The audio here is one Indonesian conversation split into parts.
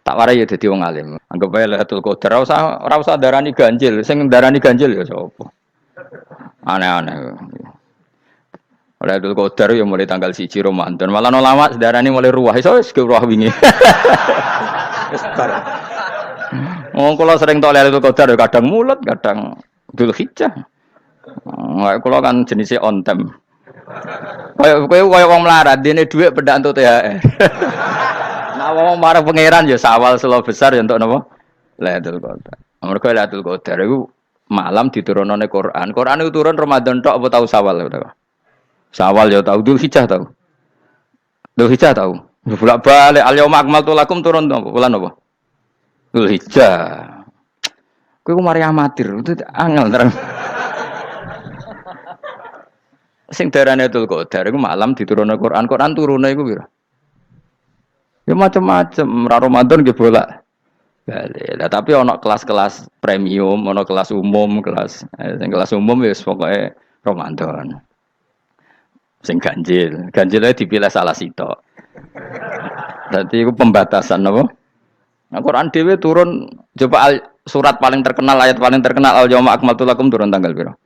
Tak warai ya dadi wong alim. Anggap bae Lailatul Qadar ora usah darani ganjil, sing darani ganjil ya sapa. Aneh-aneh. Lailatul Qadar ya mulai tanggal 1 Ramadan. Malah ulama sedarani mulai ruwah iso wis ke ruwah wingi. Wis bar. Kula sering tok Lailatul Qadar kadang mulut, kadang Dzulhijjah. Kula kan jenisnya on time. Kaya wong melarat, dene dhuwit pendak entuk THR. Nah wong marang pangeran ya sawal selo besar ya entuk napa? Lailatul Qadar. Mergo Lailatul Qadar iku malam diturunane Quran. Quran itu turun Ramadan tok apa tau Sawal ya? Sawal ya tau, Dzulhijjah tau. Dzulhijjah tau. Bolak-balik al-yauma akmaltu lakum turun apa? Bulan apa? Dzulhijjah. Kowe ku mari amatir, itu angel terang. Sing darane Lailatul Qadar iku malam diturunne Quran. Quran turune iku pira? Ya macam-macam, ra Ramadan nggih bolak. Balik. Lah tapi ana kelas-kelas premium, ana kelas umum, sing kelas umum ya pokoke Ramadan. Sing ganjil, ganjilnya dipilih salah sitok. Dadi iku pembatasan apa? Nah, Quran dhewe turun coba surat paling terkenal, ayat paling terkenal al-yauma akmaltu lakum turun tanggal pira?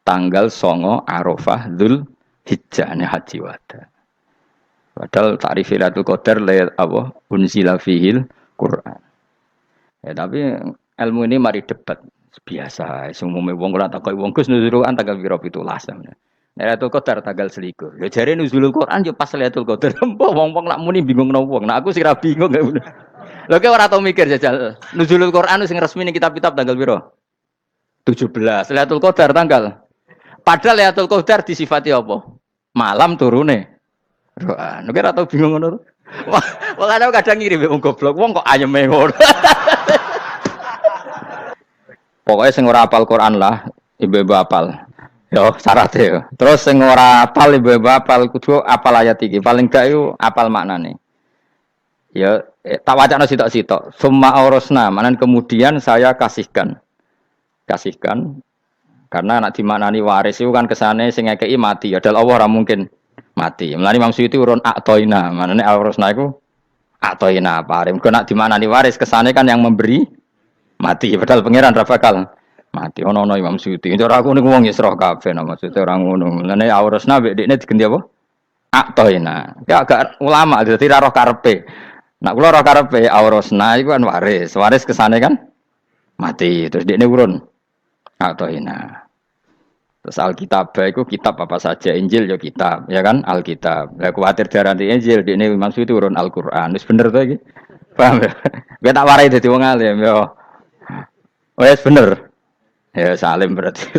Tanggal 9 Arafah Dzulhijjah haji wada. Padahal takrif Lailatul Qadar apa unzila fihil Quran. Ya tapi ilmu ini mari debat biasa. Umumnya wong ora takoki wong Gus nuzul Quran tanggal pira 17. Lailatul Qadar tanggal selikur. Ya jare nuzulul Quran yo pas Lailatul Qadar. Wong-wong nak muni bingung nang wong. Nah aku sih ra bingung. Lha kok ora tau mikir jajal. Nuzulul Quran sing resmi ning kitab-kitab tanggal pira? 17. Lailatul Qadar tanggal. Padahal Lailatul Qadar disifati apa? Malam turune. Quran. Nek ora tau bingung ngono. Wah, kadang ngirim wong goblok. Wong kok ayeme ngono. Pokoknya sing ora hafal Quran lah, ibu-ibu hafal. Yo syaratnya yo. Terus sing ora hafal ibu-ibu hafal kudu hafal ayat iki. Paling gak yo hafal maknane. Ya tak wacana sitok-sitok. Summa aurasna, manan kemudian saya kasihkan. Karena anak dimaknani waris itu kan kesane sing ngekeki mati. Ya Allah ora mungkin mati. Mulane Imam Suyuti urun atoina. Manane aurasna iku atoina paring. Kok nak dimaknani waris kesane kan yang memberi mati. Padahal pangeran ra bakal mati. Ono Imam Suyuti. Cara aku niku wong Isra kabeh maksudnya ora ngono. Mulane aurasna mbek dekne diganti apa? Atoina. Ya agak ulama dadi ra roh karepe. Nak kula roh karepe aurasna iku kan waris. Waris kesane kan mati. Terus dekne urun atoina. Terus Alkitab itu kitab apa saja, Injil ya kitab, ya kan Alkitab. Lah kuwatir darani Injil, dene maksud itu urun Al-Qur'an. Wis bener to iki? Paham ya? Gue tak warai dadi wong alim ya. Wis bener. Ya salim berarti.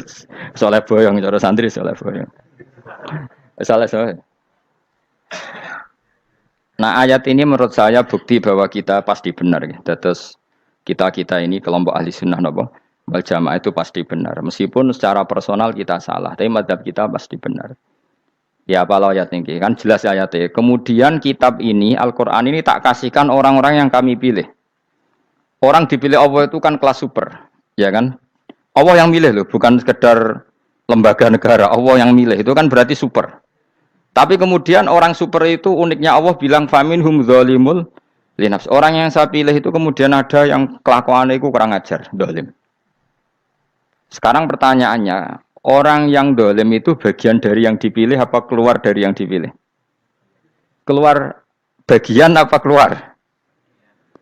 Soleh boyong cara santri soleh boyong. Soleh. Nah, ayat ini menurut saya bukti bahwa kita pasti benar ya. Terus kita ini kelompok ahli sunnah napa? Wal jamaah itu pasti benar. Meskipun secara personal kita salah, tapi mazhab kita pasti benar. Ya apa ayat ini? Kan jelas ayatnya. Kemudian kitab ini, Al-Quran ini tak kasihkan orang-orang yang kami pilih. Orang dipilih Allah itu kan kelas super. Ya kan? Allah yang milih loh, bukan sekedar lembaga negara. Allah yang milih, itu kan berarti super. Tapi kemudian orang super itu uniknya Allah bilang, faminhum dzalimul linafs. Orang yang saya pilih itu kemudian ada yang kelakuannya itu kurang ajar, zalim. Sekarang pertanyaannya, orang yang dolim itu bagian dari yang dipilih apa keluar dari yang dipilih? Keluar bagian apa keluar?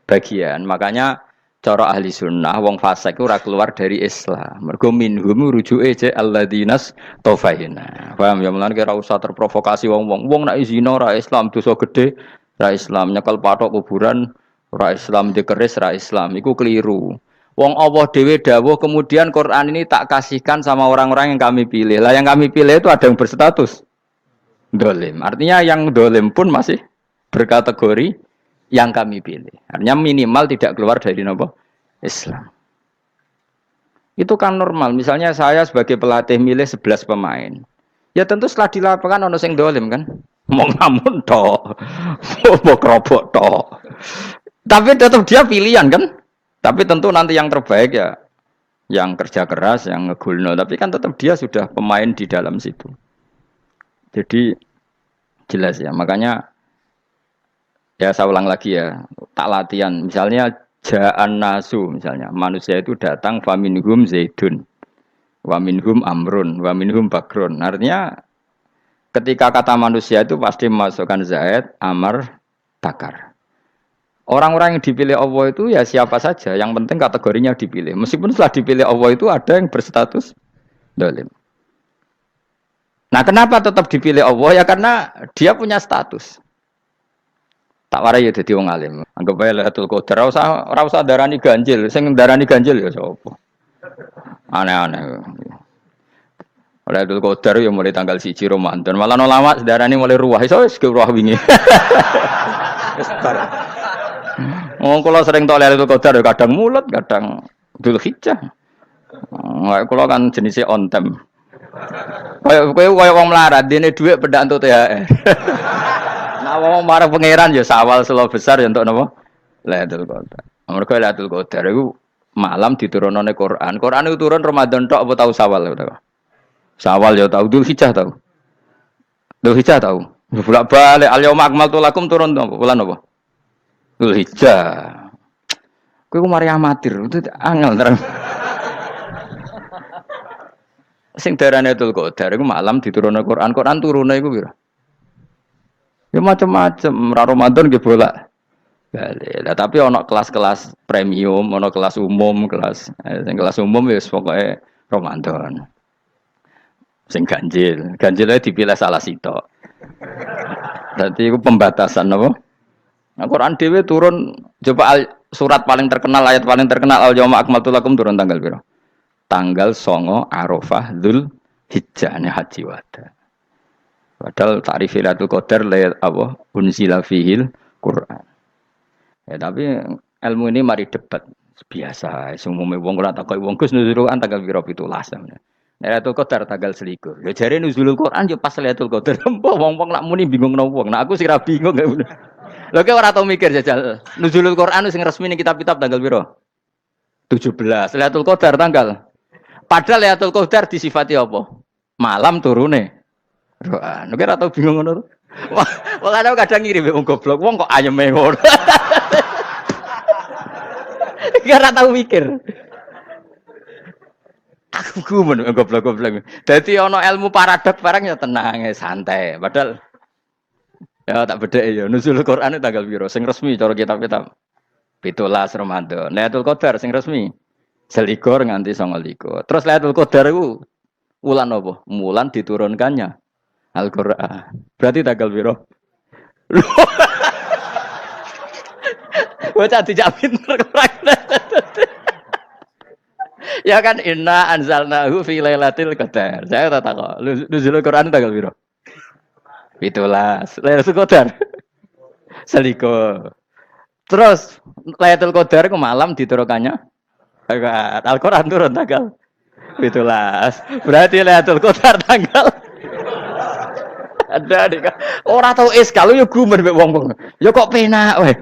Bagian. Makanya cara ahli sunnah, wong fasik itu keluar dari Islam. Mergo minhum rujuke je alladinas taufaina. Paham ya? Mulane kira usah terprovokasi wong-wong. Wong nek zina ra Islam, dosa gede ra Islam, nyekel patok kuburan ra Islam, dikeris ra Islam. Iku keliru. Wong Allah dhewe dawuh kemudian Quran ini tak kasihkan sama orang-orang yang kami pilih. Lah yang kami pilih itu ada yang berstatus dolim. Artinya yang dolim pun masih berkategori yang kami pilih. Artinya minimal tidak keluar dari nopo Islam. Itu kan normal. Misalnya saya sebagai pelatih milih 11 pemain. Ya tentu setelah di lapangan ono sing dolim kan. Mau ngamun tok. Mau kerobok tok. Tapi tetap dia pilihan kan. Tapi tentu nanti yang terbaik ya yang kerja keras, yang ngegulno. Tapi kan tetap dia sudah pemain di dalam situ. Jadi jelas ya. Makanya Ya saya ulang lagi ya, tak latihan. Misalnya ja'an nasu, misalnya manusia itu datang faminhum zaidun, waminhum amrun, waminhum bakrun. Artinya ketika kata manusia itu pasti memasukkan zaid, amr, bakar. Orang-orang yang dipilih Allah itu ya siapa saja, yang penting kategorinya dipilih. Meskipun setelah dipilih Allah itu ada yang berstatus dolim. Nah kenapa tetap dipilih Allah? Ya karena dia punya status. Tak warai ya dadi wong alim. Anggap bae Lailatul Qadar ora usah darani ganjil, sing darani ganjil ya sapa. Aneh-aneh. Lailatul Qadar ya mulai tanggal 1 Ramadan. Malah ulama darani mulai ruwah iso wis ruwah wingi. Wis bar. Kula sering tok Lailatul Qadar ya kadang mulut, kadang Dzulhijjah. Kula kan jenisnya on time. Kayak wong melarat, dene dhuwit pendak entuk THR. Nah, wong marang pangeran ya sawal selo besar ya untuk napa? Lailatul Qadar. Mergo Lailatul Qadar iku malam diturunane Quran. Quran itu turun Ramadan tok apa tau Sawal ya? Sawal ya tau, Dzulhijjah tau. Dzulhijjah tau. Bolak-balik al-yauma akmaltu lakum turun apa? Bulan apa? Dzulhijjah. Kowe ku mari amatir, itu angel terang. Sing darane Lailatul Qadar iku malam diturunane Quran. Quran turune iku pira? Ya macam-macam, Ramadan nggih bolak. Lah tapi ana kelas-kelas premium, ana kelas umum, sing kelas umum wis pokoke Ramadan. Sing ganjil, ganjilnya dipilih salah sitok. Dadi iku pembatasan apa? Nah, Quran dhewe turun coba surat paling terkenal, ayat paling terkenal al-yauma akmaltu lakum turun tanggal pira? Tanggal 9 Arafah Dzulhijjah haji wada. Padahal ta'rif Lailatul Qadar apa unzila fihil Quran. Ya tapi ilmu ini mari debat biasa. Umume wong ora takoki wong Gus nuzul Quran tanggal pira 17. Lailatul Qadar tanggal 21. Ya jare nuzulul Quran yo pas Lailatul Qadar. Mbok wong-wong lak muni bingung nang wong. Nah aku sing ra bingung. Lho kowe ora tau mikir jajal. Nuzulul Quran sing resmi ning kitab-kitab tanggal pira? 17. Lailatul Qadar tanggal. Padahal Lailatul Qadar disifati apa? Malam turune. Quran. Nek ora tau bingung ngono. Wong kadang ngirim wong goblok, wong kok ayeme ngono. Ora tau mikir. Aku gumun goblok-goblok. Dadi ana ilmu paradok barang ya tenang, santai. Padahal ya tak bedheki ya. Nuzul Quran tanggal piro? Sing resmi cara kitab-kitab 17 Ramadan. Lailatul Qadar sing resmi 21 nganti 29. Terus Lailatul Qadar iku wulan apa? Wulan diturunkannya Al-Qur'an. Berarti tanggal piro? Bocah dijak pinter kurang. Ya kan inna anzalnahu fi lailatul qadar. Saya tak kok. Nuzul Quran tanggal piro? 17. Lailatul Qadar. Seliko. Terus Lailatul Qadar ku malam diturunkannya Al-Qur'an turun tanggal 17. Berarti Lailatul Qadar tanggal ada dik. Ora tau kalau yo gumen mek wong-wong. Ya kok penak weh.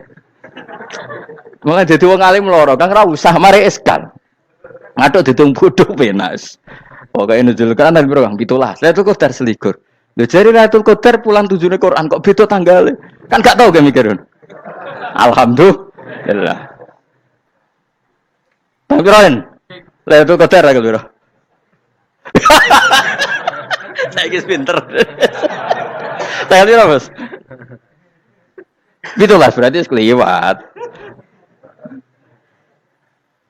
Mulai dadi wong alim loro, Kang ora usah mari eskal. Ngatuk ditung bodho penak. Pokoke nuzul Quran tanggal piro Kang? 17. Lailatul Qadar selikur. Lho jare Lailatul Qadar pulang tujune Quran kok beda tanggale. Kan gak tau ge mikir. Alhamdulillah. Tanggal piro Lailatul Qadar tanggal piro? Saiki pinter. Tanggal piro, Bos? 17 berarti kelewat.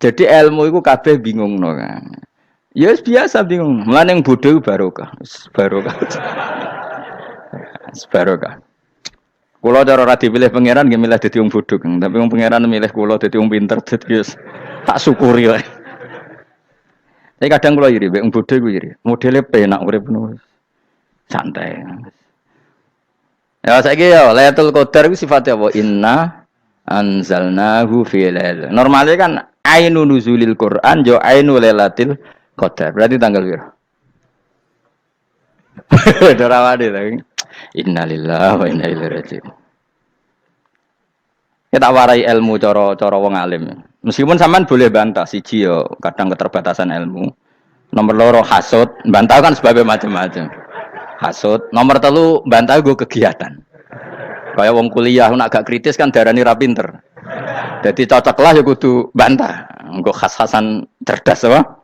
Jadi ilmu itu kabeh bingung no kan. Ya biasa bingung. Mulane yang bodoh barokah. Barokah. Barokah. Kula cara ora dipilih pangeran nggih milih dadi wong bodoh, tapi wong pangeran milih kula dadi wong pinter dadi tak syukuri wae. Tapi kadang kula iri, wong bodoh iku iri. Modele penak urip ngono. Santai. Ya saiki ya Lailatul Qadar iku sifatnya apa? Inna anzalnahu fi lailatul. Normalnya kan ainu nuzulil Quran jo ainu Lailatul Qadar. Berarti tanggal piro? Dorawade lagi. Innalillahi wa inna ilaihi raji'un. Kita warai ilmu cara wong alim. Meskipun sampean boleh bantah siji yo kadang keterbatasan ilmu. Nomor loro hasud, bantah kan sebab macam-macam. Hasud. Nomor telu bantah gue kegiatan. Kayak wong kuliah nak gak kritis kan darani ra pinter. Jadi cocoklah ya kudu bantah. Engko khas-khasan cerdas apa?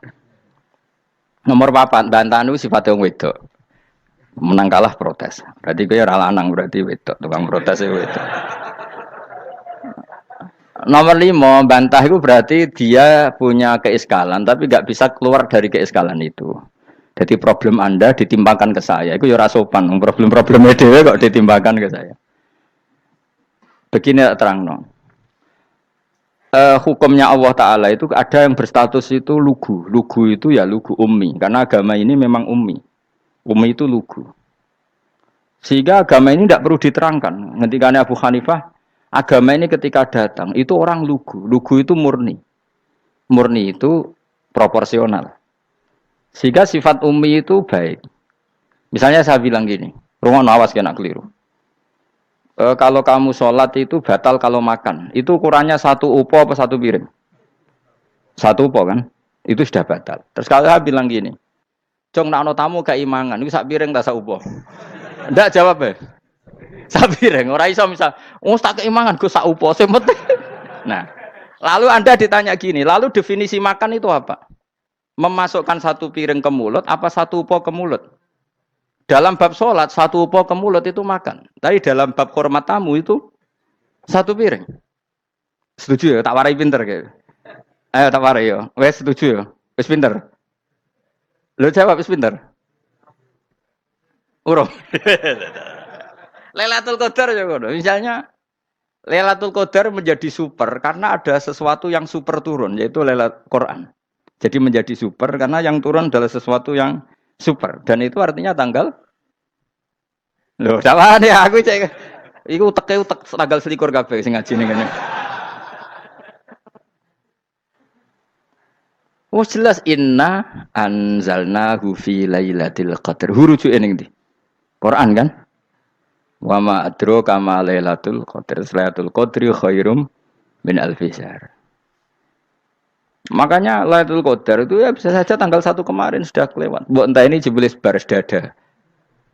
Nomor 4, bantahan itu sifatnya wong wedok. Menang kalah protes. Berarti kowe ora lanang berarti wedok, tukang protes itu wedok. Nomor 5, bantah itu berarti dia punya keiskalan tapi gak bisa keluar dari keiskalan itu. Jadi problem Anda ditimpakan ke saya, itu ya ora sopan. Problem-problemnya dhewe kok ditimpakan ke saya. Begini terang hukumnya Allah Ta'ala itu ada yang berstatus itu lugu. Lugu itu ya lugu ummi. Karena agama ini memang ummi. Ummi itu lugu. Sehingga agama ini tidak perlu diterangkan. Ketika Abu Hanifah, agama ini ketika datang, itu orang lugu. Lugu itu murni. Murni itu proporsional. Sehingga sifat ummi itu baik. Misalnya saya bilang gini, rungono awas kena keliru. Kalau kamu sholat itu batal kalau makan. Itu ukurannya 1 upo apa 1 piring? 1 upo kan? Itu sudah batal. Terus kalau saya bilang gini, Cong nak ono tamu gak imangan, itu 1 piring tak 1 upo. Ndak jawab ya? 1 piring. Ora iso misal, tak keimangan gue 1 upo. Nah, lalu Anda ditanya gini, lalu definisi makan itu apa? Memasukkan 1 piring ke mulut, apa 1 upo ke mulut? Dalam bab sholat, 1 upo ke mulut itu makan. Tapi dalam bab hormat tamu itu 1 piring. Setuju ya? Tak warai pinter kayak. Ayo tak warai ya. Wes setuju ya? Wes pinter. Lo jawab wes pinter. Urung. Lailatul Qadar ya ngono. Misalnya Lailatul Qadar menjadi super karena ada sesuatu yang super turun, yaitu Lailatul Quran. Jadi menjadi super karena yang turun adalah sesuatu yang super, dan itu artinya tanggal. Loh, sama nih aku cek. Iku utek tanggal 21 kabeh sing ngaji ning kene. Wes jelas inna anzalnahu fi lailatul qadar. Huruju ning ndi? Quran kan? Wa ma adraka ma lailatul qadar. Lailatul qadri khairum min alfi syahr. Makanya Lailatul Qadar itu ya bisa saja tanggal 1 kemarin sudah kelewat. Mbok entah ini jebelis baris dada.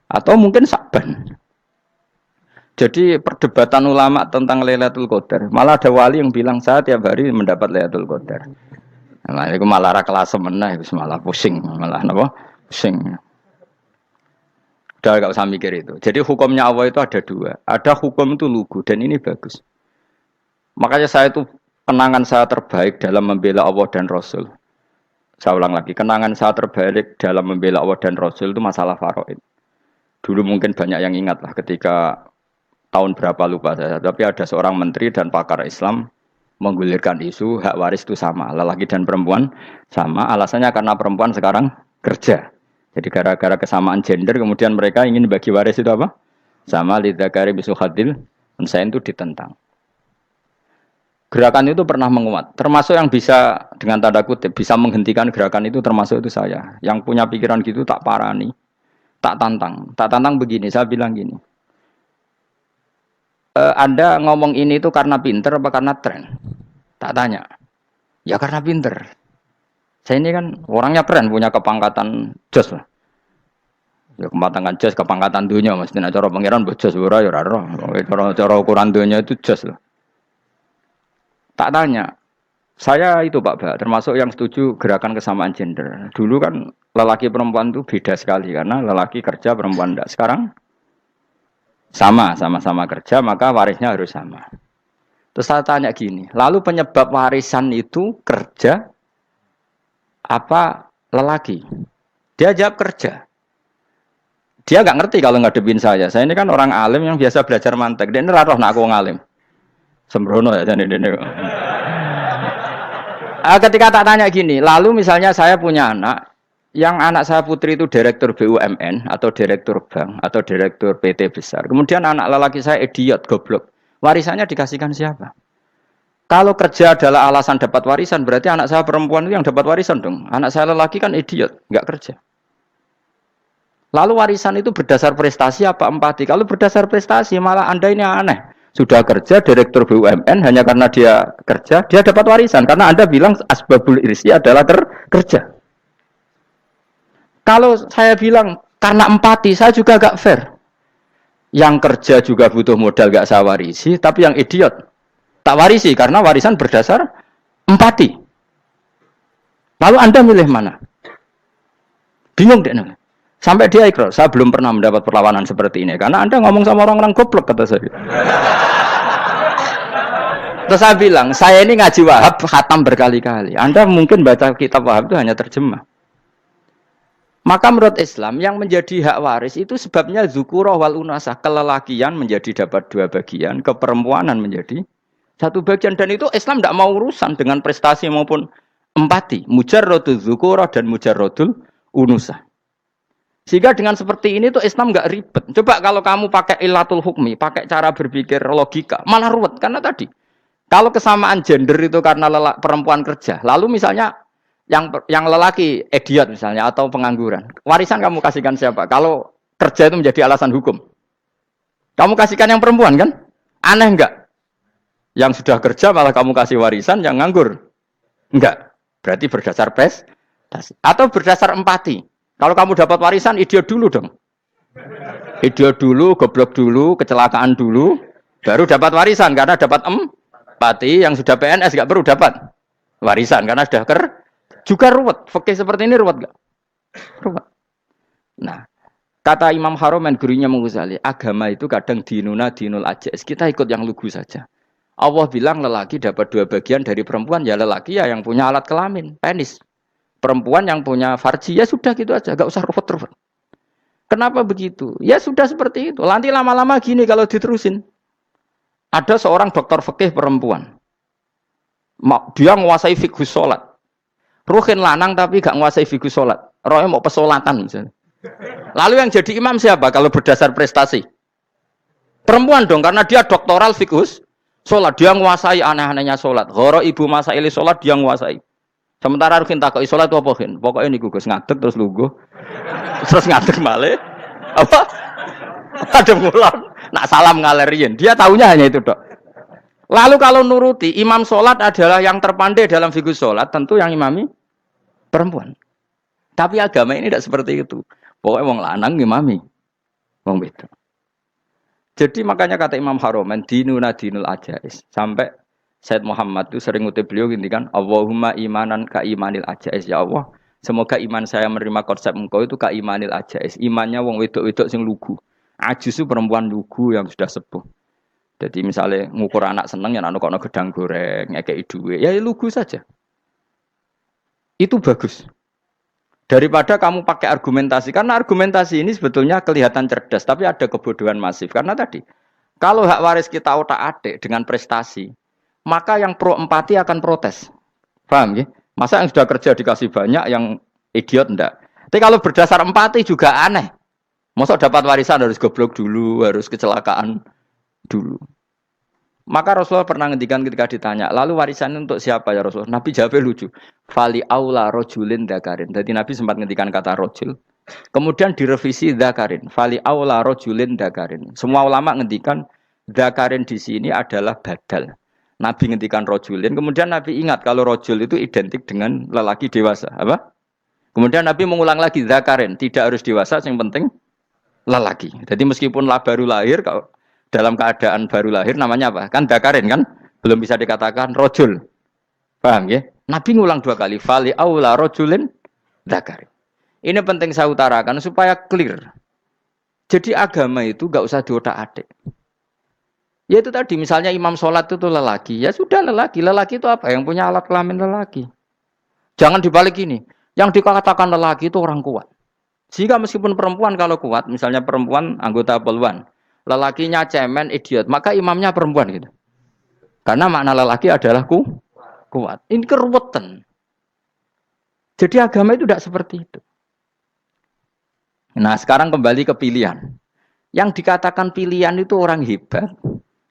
Atau mungkin Sa'ban. Jadi perdebatan ulama tentang Lailatul Qadar. Malah ada wali yang bilang saya tiap hari mendapat Lailatul Qadar. Nah, itu malah ra kelas meneh, itu malah pusing, malah napa? Pusing. Udah enggak usah mikir itu. Jadi hukumnya Allah itu ada 2. Ada hukum itu lugu dan ini bagus. Makanya saya itu kenangan saya terbaik dalam membela Allah dan Rasul. Saya ulang lagi, kenangan saya terbaik dalam membela Allah dan Rasul itu masalah faraid. Dulu mungkin banyak yang ingat lah ketika tahun berapa lupa saya. Tapi ada seorang menteri dan pakar Islam menggulirkan isu hak waris itu sama. Lelaki dan perempuan sama. Alasannya karena perempuan sekarang kerja. Jadi gara-gara kesamaan gender kemudian mereka ingin bagi waris itu apa? Sama lidzakari bisu hadil. Saya itu ditentang. Gerakan itu pernah menguat, termasuk yang bisa dengan tanda kutip bisa menghentikan gerakan itu termasuk itu saya. Yang punya pikiran gitu tak parani, tak tantang begini. Saya bilang gini, Anda ngomong ini itu karena pinter apa karena tren? Tak tanya, ya karena pinter. Saya ini kan orangnya keren, punya kepangkatan jos lah. Ya kepangkatan jos, kepangkatan dunia, mestinya cara pangeran bojos ora ya ora. Cara ukuran dunia itu jos lah. Tak tanya, saya itu Pak termasuk yang setuju gerakan kesamaan gender. Dulu kan lelaki perempuan itu beda sekali karena lelaki kerja perempuan tidak. Sekarang sama-sama kerja maka warisnya harus sama. Terus saya tanya gini, lalu penyebab warisan itu kerja apa lelaki? Dia jawab kerja. Dia nggak ngerti kalau ngadepin saya. Saya ini kan orang alim yang biasa belajar mantek. Dia ini roh nak aku ngalim. Sembrono ya jadi ini. Ketika tak tanya gini, lalu misalnya saya punya anak, yang anak saya putri itu direktur BUMN atau direktur bank atau direktur PT besar. Kemudian anak lelaki saya idiot, goblok. Warisannya dikasihkan siapa? Kalau kerja adalah alasan dapat warisan, berarti anak saya perempuan itu yang dapat warisan dong. Anak saya lelaki kan idiot, nggak kerja. Lalu warisan itu berdasar prestasi apa empati? Kalau berdasar prestasi malah Anda ini aneh. Sudah kerja direktur BUMN hanya karena dia kerja, dia dapat warisan. Karena Anda bilang asbabul irsi adalah kerja. Kalau saya bilang karena empati, saya juga agak fair. Yang kerja juga butuh modal gak saya warisi, tapi yang idiot tak warisi karena warisan berdasar empati. Lalu Anda milih mana? Bingung deh. Sampai dia ikrar, saya belum pernah mendapat perlawanan seperti ini karena Anda ngomong sama orang-orang goblok kata saya. Terus saya bilang, saya ini ngaji Wahab khatam berkali-kali. Anda mungkin baca kitab Wahab itu hanya terjemah. Maka menurut Islam yang menjadi hak waris itu sebabnya zukurah wal unasah, kelelakian menjadi dapat 2 bagian, keperempuanan menjadi 1 bagian, dan itu Islam tidak mau urusan dengan prestasi maupun empati, mujarrodul zukurah dan mujarrodul unusah. Sehingga dengan seperti ini tuh Islam nggak ribet. Coba kalau kamu pakai ilatul hukmi, pakai cara berpikir logika, malah ruwet karena tadi kalau kesamaan gender itu karena perempuan kerja, lalu misalnya yang lelaki idiot misalnya atau pengangguran, warisan kamu kasihkan siapa? Kalau kerja itu menjadi alasan hukum, kamu kasihkan yang perempuan kan? Aneh enggak? Yang sudah kerja malah kamu kasih warisan yang nganggur? Enggak. Berarti berdasar prestasi atau berdasar empati. Kalau kamu dapat warisan, idiot dulu dong. Idiot dulu, goblok dulu, kecelakaan dulu, baru dapat warisan karena dapat empati. Yang sudah PNS enggak perlu dapat warisan karena sudah juga ruwet. Fikih seperti ini ruwet enggak? Ruwet. Nah, kata Imam Haromen gurunya Ghazali, agama itu kadang dinuna dinul ajais. Kita ikut yang lugu saja. Allah bilang lelaki dapat 2 bagian dari perempuan, ya lelaki ya yang punya alat kelamin, penis. Perempuan yang punya farji, ya sudah gitu aja, enggak usah ruwet-ruwet. Kenapa begitu? Ya sudah seperti itu. Nanti lama-lama gini kalau diterusin. Ada seorang dokter fikih perempuan. Dia menguasai fikih sholat. Ruhin lanang tapi gak menguasai fikih sholat. Rohnya mau pesolatan misalnya. Lalu yang jadi imam siapa kalau berdasar prestasi? Perempuan dong, karena dia doktoral fikih sholat. Dia menguasai aneh-anehnya sholat. Ghoro ibu masaili sholat dia menguasai. Sementara Ruhin takoi sholat itu apa Ruhin? Pokoknya ini gue ngadeg terus lugu. Terus ngadeg malah. Apa? Ada ngulang. Nak salam ngalerin. Dia tahunya hanya itu dok. Lalu kalau nuruti, imam sholat adalah yang terpandai dalam fikih sholat, tentu yang imami perempuan. Tapi agama ini tidak seperti itu. Pokoknya wong lanang imami. Wong beda. Jadi makanya kata Imam Haromen, dinuna dinul ajais. Sampai Said Muhammad itu sering ngutip beliau gini kan, Allahumma imanan ka imanil ajais. Ya Allah, semoga iman saya menerima konsep engkau itu ka imanil ajais. Imannya wong wedok-wedok sing lugu. Ajis itu perempuan lugu yang sudah sepuh. Jadi misalnya ngukur anak seneng ya anak kono gedang goreng, ngekei duwe, ya lugu saja. Itu bagus. Daripada kamu pakai argumentasi, karena argumentasi ini sebetulnya kelihatan cerdas, tapi ada kebodohan masif. Karena tadi, kalau hak waris kita otak-atik dengan prestasi, maka yang pro empati akan protes. Paham ya? Masa yang sudah kerja dikasih banyak, yang idiot enggak. Tapi kalau berdasar empati juga aneh. Masa dapat warisan harus goblok dulu, harus kecelakaan dulu. Maka Rasulullah pernah ngendikan ketika ditanya, lalu warisan untuk siapa ya Rasulullah? Nabi jawabnya lucu. Fali aula rojulin dzakarin. Jadi Nabi sempat ngendikan kata rojul. Kemudian direvisi dzakarin. Fali aula rojulin dzakarin. Semua ulama ngendikan dzakarin di sini adalah badal. Nabi ngendikan rojulin. Kemudian Nabi ingat kalau rojul itu identik dengan lelaki dewasa. Apa? Kemudian Nabi mengulang lagi dzakarin. Tidak harus dewasa, yang penting lelaki. Jadi meskipun baru lahir, kalau dalam keadaan baru lahir namanya apa? Kan dakarin kan? Belum bisa dikatakan rojul. Paham ya? Nabi ngulang 2 kali. Fali aula rojulin dakarin. Ini penting saya utarakan supaya clear. Jadi agama itu gak usah diotak-atik. Ya itu tadi misalnya imam sholat itu lelaki. Ya sudah lelaki. Lelaki itu apa? Yang punya alat kelamin lelaki. Jangan dibalik ini. Yang dikatakan lelaki itu orang kuat. Sehingga meskipun perempuan kalau kuat, misalnya perempuan anggota poluan, lelakinya cemen, idiot, maka imamnya perempuan gitu. Karena makna lelaki adalah kuat. Ini keruwetan. Jadi agama itu tidak seperti itu. Nah sekarang kembali ke pilihan. Yang dikatakan pilihan itu orang hebat.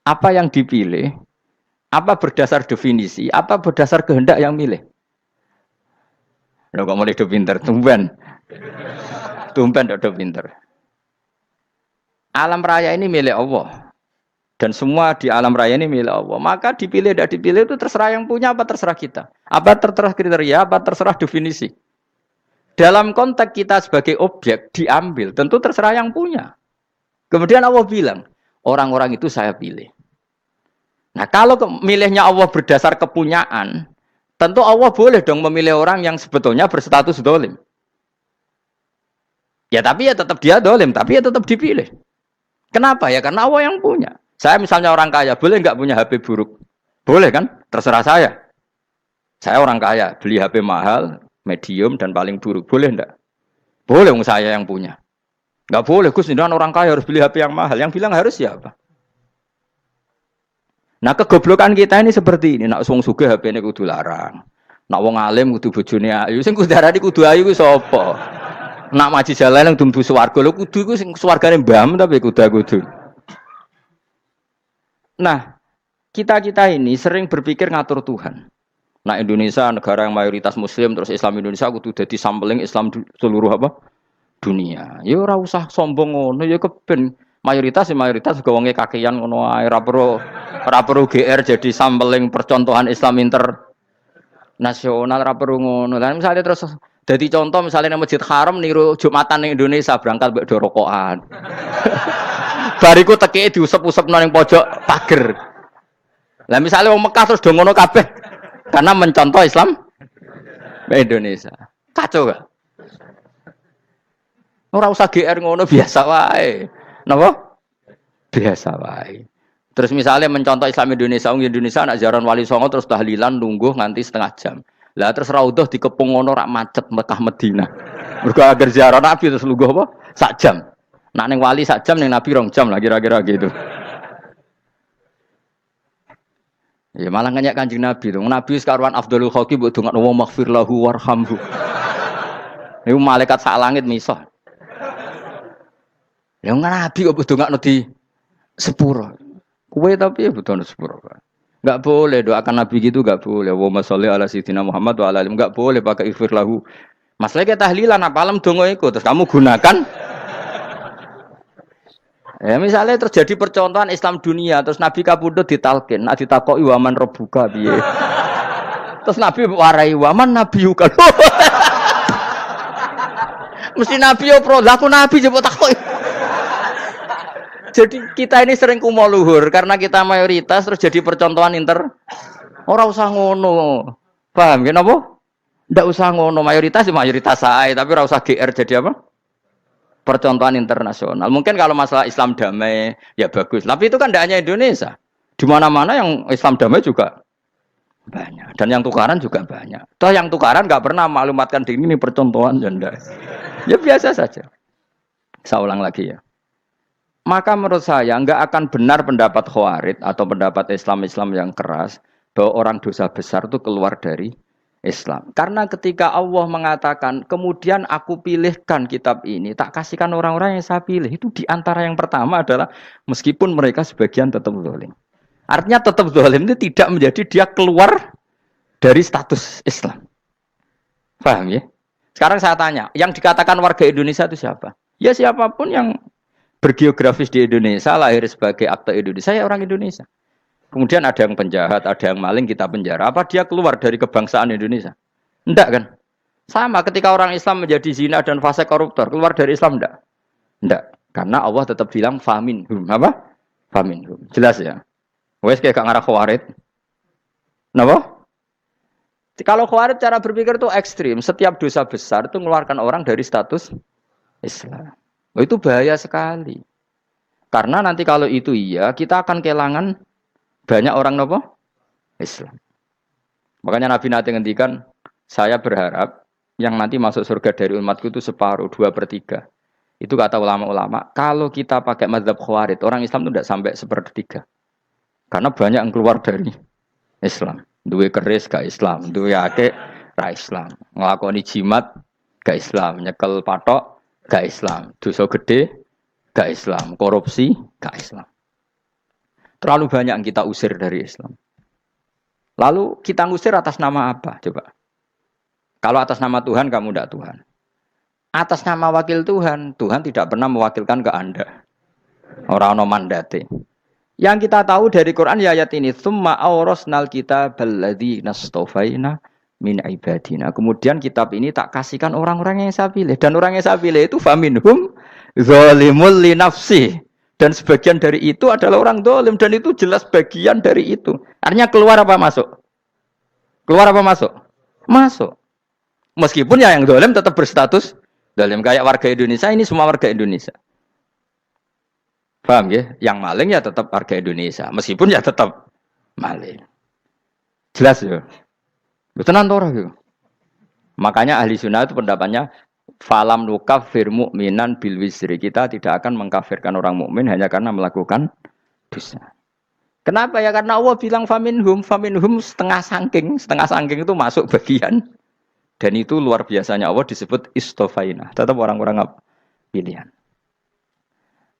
Apa yang dipilih? Apa berdasar definisi? Apa berdasar kehendak yang milih? Loh kok mulai pinter, tumben. Tumben udah pinter. Alam raya ini milik Allah. Dan semua di alam raya ini milik Allah. Maka dipilih dan dipilih itu terserah yang punya apa terserah kita. Apa terserah kriteria, apa terserah definisi. Dalam konteks kita sebagai objek diambil, tentu terserah yang punya. Kemudian Allah bilang, orang-orang itu saya pilih. Nah kalau milihnya Allah berdasar kepunyaan, tentu Allah boleh dong memilih orang yang sebetulnya berstatus dolim. Ya tapi ya tetap dia dolim, tapi ya tetap dipilih. Kenapa ya? Karena Allah yang punya. Saya misalnya orang kaya, boleh nggak punya HP buruk? Boleh kan? Terserah saya. Saya orang kaya, beli HP mahal, medium, dan paling buruk. Boleh enggak? Boleh, saya yang punya. Enggak boleh, Gus, ini orang kaya harus beli HP yang mahal. Yang bilang harus siapa? Nah, kegoblokan kita ini seperti ini. Nak wong sugih HP ini kudu larang. Nak wong alim kudu bojone ayu. Sing kudu darani kudu ayu ku sapa? Nak maji jalan yang dumbu swarga. Lho kudu ku sing swargane mbam tapi kudu. Nah, kita ini sering berpikir ngatur Tuhan. Nah Indonesia negara yang mayoritas Muslim terus Islam Indonesia kudu dadi sampling Islam seluruh apa? Dunia. Ya ora usah sombong ngono ya keben mayoritas juga wonge kakean ngono ae ora perlu GR jadi sampling percontohan Islam internasional ora perlu ngono. Lah misalnya terus dadi contoh misalnya nang Masjid Haram niru Jumatan ning Indonesia berangkat mbek do rokokan. Bariku tekike diusep-usepno ning pojok pager. Lah misalnya wong Mekah terus do ngono kabeh karena mencontoh Islam Indonesia. Kacau gak? Ora usah GR ngono biasa wae. Napa? Biasa wae. Terus misalnya mencontoh Islam Indonesia, Indonesia nak ziarah Wali Songo terus tahlilan nunggu nganti setengah jam. Lah terus raudhah dikepung ngono rak macet Mekah Madinah. Mergo agar ziarah Nabi terus lungguh apa? Sak jam. Nak ning wali sak jam ning Nabi 2 jam lah kira-kira gitu. Ya malah nganyak Kanjeng Nabi tuh. Nabi sekaruan Afdhalul Khalqi mbok dongakno wa maghfir lahu warhamhu. Niku malaikat sak langit misah. Ya Nabi kok dongakno di sepuro. Kowe tapi ya butuh sepuro. Enggak boleh doakan Nabi gitu enggak boleh. Wa sholli ala sayyidina Muhammad wa ala alihi enggak boleh pakai ighfir lahu. Masalahnya tahlilan apalem donga iku terus kamu gunakan. Ya misalnya terjadi percontohan Islam dunia terus Nabi kapundhut ditalkin, nek ditakoki waman rabbuka piye. Terus Nabi warai waman nabiyuka. Mesti Nabi yo pro, lah aku Nabi coba takoki. Jadi kita ini sering kumo luhur karena kita mayoritas terus jadi percontohan ora usah ngono. Paham ya napa? Ndak usah ngono, mayoritas sae, tapi ora usah GR jadi apa? Percontohan internasional. Mungkin kalau masalah Islam damai ya bagus. Tapi itu kan tidak hanya Indonesia. Di mana-mana yang Islam damai juga banyak. Dan yang tukaran juga banyak. Toh yang tukaran nggak pernah maklumatkan diri ini percontohan janda. Ya biasa saja. Saya ulang lagi ya. Maka menurut saya nggak akan benar pendapat Khawarij atau pendapat Islam yang keras bahwa orang dosa besar itu keluar dari Islam. Karena ketika Allah mengatakan, kemudian aku pilihkan kitab ini, tak kasihkan orang-orang yang saya pilih. Itu diantara yang pertama adalah, meskipun mereka sebagian tetap zalim. Artinya tetap zalim itu tidak menjadi dia keluar dari status Islam. Paham ya? Sekarang saya tanya, yang dikatakan warga Indonesia itu siapa? Ya siapapun yang bergeografis di Indonesia, lahir sebagai akte Indonesia, saya orang Indonesia. Kemudian ada yang penjahat, ada yang maling, kita penjara. Apa dia keluar dari kebangsaan Indonesia? Enggak kan? Sama ketika orang Islam menjadi zina dan fase koruptor, keluar dari Islam enggak? Enggak. Karena Allah tetap bilang faminhum. Apa? Faminhum. Jelas ya? Wes kayak gak ngarah Khawarij. Napa? Kalau Khawarij cara berpikir itu ekstrim. Setiap dosa besar itu mengeluarkan orang dari status Islam. Oh, itu bahaya sekali. Karena nanti kalau itu iya, kita akan kehilangan banyak orang nopo Islam. Makanya Nabi nanti ngendikan, saya berharap yang nanti masuk surga dari umatku itu separuh, 2/3. Itu kata ulama-ulama. Kalau kita pakai mazhab Khawarij, orang Islam itu tidak sampai 1/3. Karena banyak yang keluar dari Islam. Duwe keris gak Islam, duwe akeh ra Islam. Nglakoni jimat gak Islam, nyekel patok gak Islam, dosa gede gak Islam, korupsi gak Islam. Terlalu banyak yang kita usir dari Islam. Lalu kita ngusir atas nama apa? Coba. Kalau atas nama Tuhan, kamu tidak Tuhan. Atas nama wakil Tuhan, Tuhan tidak pernah mewakilkan ke Anda. Orang-orang mandate. Yang kita tahu dari Quran ya ayat ini, tsumma awrasnal kitabal ladzina istafaina min ibadina. Kemudian kitab ini tak kasihkan orang-orang yang saya pilih. Dan orang yang saya pilih itu faminhum zalimul li nafsi Dan sebagian dari itu adalah orang dolim. Dan itu jelas bagian dari itu. Artinya keluar apa masuk? Keluar apa masuk? Masuk. Meskipun ya yang dolim tetap berstatus dolim. Kayak warga Indonesia, ini semua warga Indonesia. Paham ya? Yang maling ya tetap warga Indonesia. Meskipun ya tetap maling. Jelas ya? Betul nanti. Makanya ahli sunnah itu pendapatnya falam nukafir mu'minan bil wisri. Kita tidak akan mengkafirkan orang mukmin hanya karena melakukan dosa. Kenapa ya? Karena Allah bilang faminhum setengah sangking itu masuk bagian. Dan itu luar biasanya Allah disebut istofaina. Tetap orang-orang pilihan.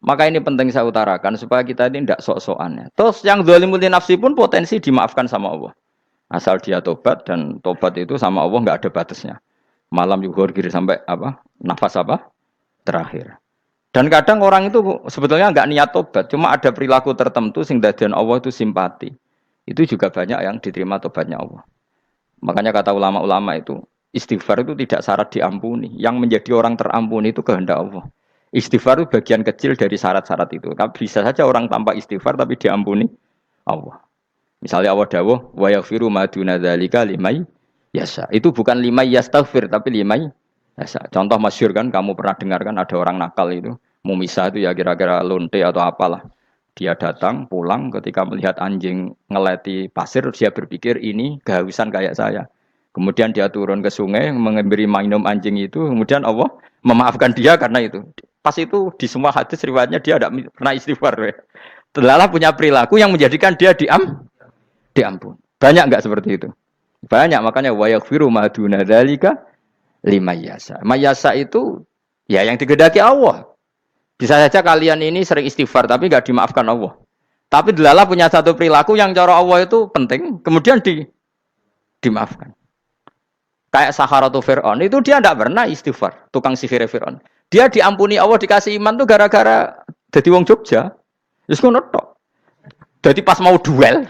Maka ini penting saya utarakan supaya kita ini tidak sok-sokan. Terus yang zalimul nafsi pun potensi dimaafkan sama Allah. Asal dia tobat, dan tobat itu sama Allah nggak ada batasnya. Malam yuhur kiri sampai apa? Nafas apa? Terakhir. Dan kadang orang itu sebetulnya nggak niat tobat, cuma ada perilaku tertentu sehingga dadian Allah itu simpati. Itu juga banyak yang diterima tobatnya Allah. Makanya kata ulama-ulama itu, istighfar itu tidak syarat diampuni. Yang menjadi orang terampuni itu kehendak Allah. Istighfar itu bagian kecil dari syarat-syarat itu. Bisa saja orang tanpa istighfar tapi diampuni Allah. Misalnya Allah dawuh wa yaghfiru ma duna dzalika limay yasha. Itu bukan limay yastaghfir tapi limay yasha. Contoh masyhur kan kamu pernah dengar kan ada orang nakal itu, mau misah itu ya kira-kira lonte atau apalah. Dia datang pulang ketika melihat anjing ngeleti pasir dia berpikir ini kehausan kayak saya. Kemudian dia turun ke sungai memberi minum anjing itu, kemudian Allah memaafkan dia karena itu. Pas itu di semua hadis riwayatnya dia tidak pernah istighfar. Telah punya perilaku yang menjadikan dia diampun. Banyak enggak seperti itu? Banyak, makanya wa yaghfiru ma duna dzalika limayasa. Mayasa itu ya yang digedaki Allah. Bisa saja kalian ini sering istighfar tapi enggak dimaafkan Allah. Tapi delala punya satu perilaku yang cara Allah itu penting, kemudian dimaafkan. Kayak Saharatu Fir'aun itu dia enggak pernah istighfar, tukang sihir Fir'aun. Dia diampuni Allah dikasih iman tuh gara-gara jadi wong Jogja. Wis ngono tok. Jadi pas mau duel